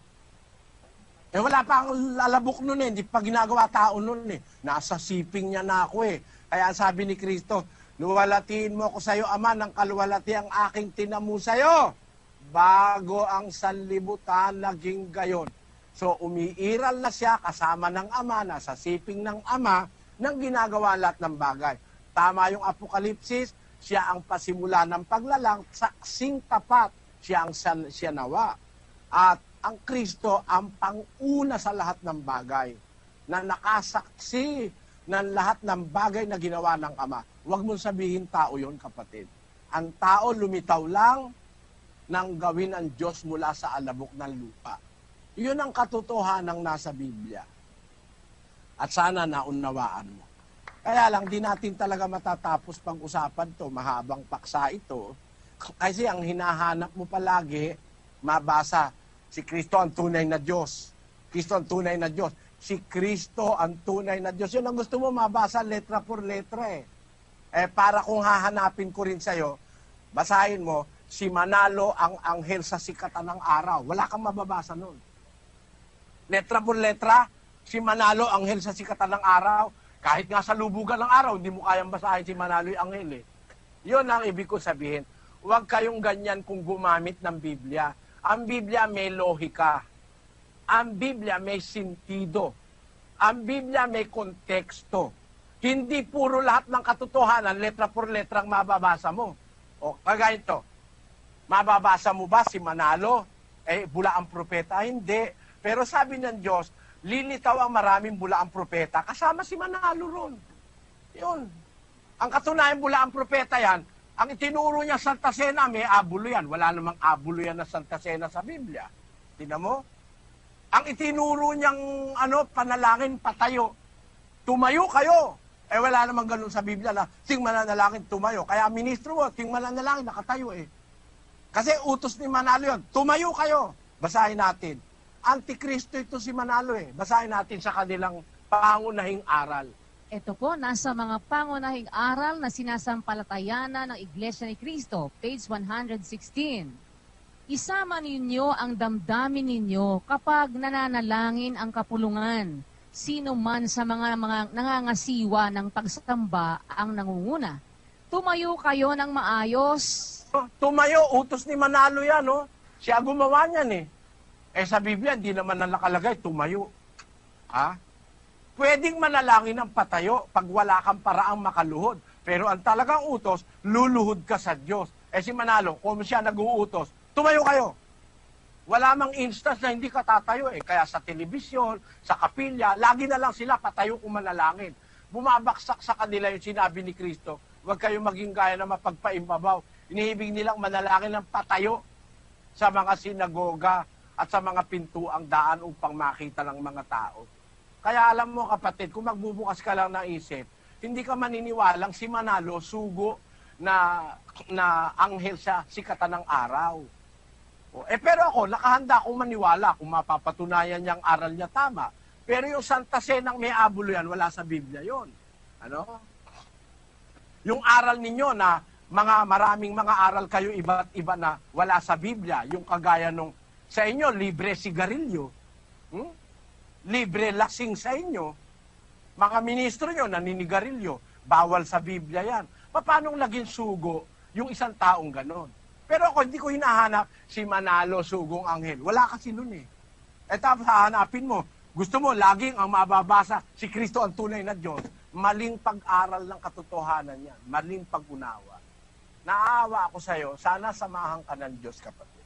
Eh wala pa ang lalabok nun eh. Hindi pa ginagawa tao nun eh. Nasa siping niya na ako eh. Kaya sabi ni Kristo, luwalatiin mo ko sa iyo, Ama, ng kaluwalati ang aking tinamu sa iyo. Bago ang sanlibutan naging gayon. So umiiral na siya kasama ng ama, nasa siping ng ama, nang ginagawa lahat ng bagay. Tama yung Apokalipsis, siya ang pasimula ng paglalang, saksing tapat, siya ang siya nawa. At ang Kristo ang panguna sa lahat ng bagay, na nakasaksi ng lahat ng bagay na ginawa ng ama. Huwag mong sabihin tao yon, kapatid. Ang tao lumitaw lang nang gawin ang Diyos mula sa alabok ng lupa. Iyon ang katotohanan ng nasa Biblia. At sana naunawaan mo. Kaya lang, di natin talaga matatapos pag-usapan to, mahabang paksa ito. Kasi ang hinahanap mo palagi, mabasa, si Kristo ang tunay na Diyos. Kristo ang tunay na Diyos. Si Kristo ang tunay na Diyos. Yun ang gusto mo mabasa letra por letra eh. Para kung hahanapin ko rin sa'yo, basahin mo, si Manalo ang anghel sa sikatan ng araw. Wala kang mababasa nun. Letra por letra, si Manalo anghel sa sikatan ng araw. Kahit nga sa lubugan ng araw, hindi mo kayang basahin si Manalo yung anghel eh. Yun ang ibig ko sabihin. Huwag kayong ganyan kung gumamit ng Biblia. Ang Biblia may lohika. Ang Biblia may sentido. Ang Biblia may konteksto. Hindi puro lahat ng katotohanan, letra por letra ang mababasa mo. O, kagaya ito. Mababasa mo ba si Manalo? Bula ang propeta? Hindi. Pero sabi ng Diyos, lilitaw ang maraming bula ang propeta. Kasama si Manalo ron. Yun. Ang katunayan bula ang propeta yan, ang itinuro niya Santa Cena, may abulo yan. Wala namang abulo yan na Santa Cena sa Biblia. Tingnan mo? Ang itinuro niyang panalangin, patayo. Tumayo kayo. Wala namang ganun sa Biblia na ting mananalangin, tumayo. Kaya ministro mo, ting mananalangin, nakatayo eh. Kasi utos ni Manalo yun. Tumayo kayo. Basahin natin. Antikristo ito si Manalo eh. Basahin natin sa kanilang pangunahing aral. Ito po, nasa mga pangunahing aral na sinasampalatayana ng Iglesia ni Cristo, page 116. Isama ninyo ang damdamin ninyo kapag nananalangin ang kapulungan. Sino man sa mga nangangasiwa ng pagsamba ang nangunguna. Tumayo kayo ng maayos. Tumayo, utos ni Manalo yan, no? Siya gumawa niyan eh. Sa Biblia, hindi naman nakalagay, tumayo. Ha? Pwedeng manalangin ng patayo pag wala kang paraang makaluhod. Pero ang talagang utos, luluhod ka sa Diyos. Si Manalo, kung siya nag-uutos, tumayo kayo. Wala mang instance na hindi ka tatayo eh. Kaya sa telebisyon, sa kapilya, lagi na lang sila patayo kung manalangin. Bumabaksak sa kanila yung sinabi ni Kristo, huwag kayong maging gaya na mapagpaimbabaw. Inihibig nilang manalangin ng patayo sa mga sinagoga at sa mga pintuang daan upang makita ng mga tao. Kaya alam mo kapatid, kung magbubukas ka lang ng isip, hindi ka maniniwalang si Manalo sugo na anghel sa sikatan ng araw. Pero ako, nakahanda akong maniwala kung mapapatunayan niyang aral niya tama. Pero yung Santa Cenang may abulo yan, wala sa Biblia yon. Yung aral ninyo na maraming mga aral kayo iba't iba na wala sa Biblia, yung kagaya nung sa inyo, libre sigarilyo, libre lasing sa inyo, mga ministro nyo naninigarilyo, bawal sa Biblia yan. Paano naging sugo yung isang taong ganon? Pero ako, hindi ko hinahanap si Manalo, sugong anghel. Wala kasi nun eh. Tapos hahanapin mo, gusto mo, laging ang mababasa, si Kristo ang tunay na Diyos. maling pag-aral ng katotohanan yan, maling pag-unawa. Naawa ako sa'yo, sana samahan ka ng Diyos, kapatid.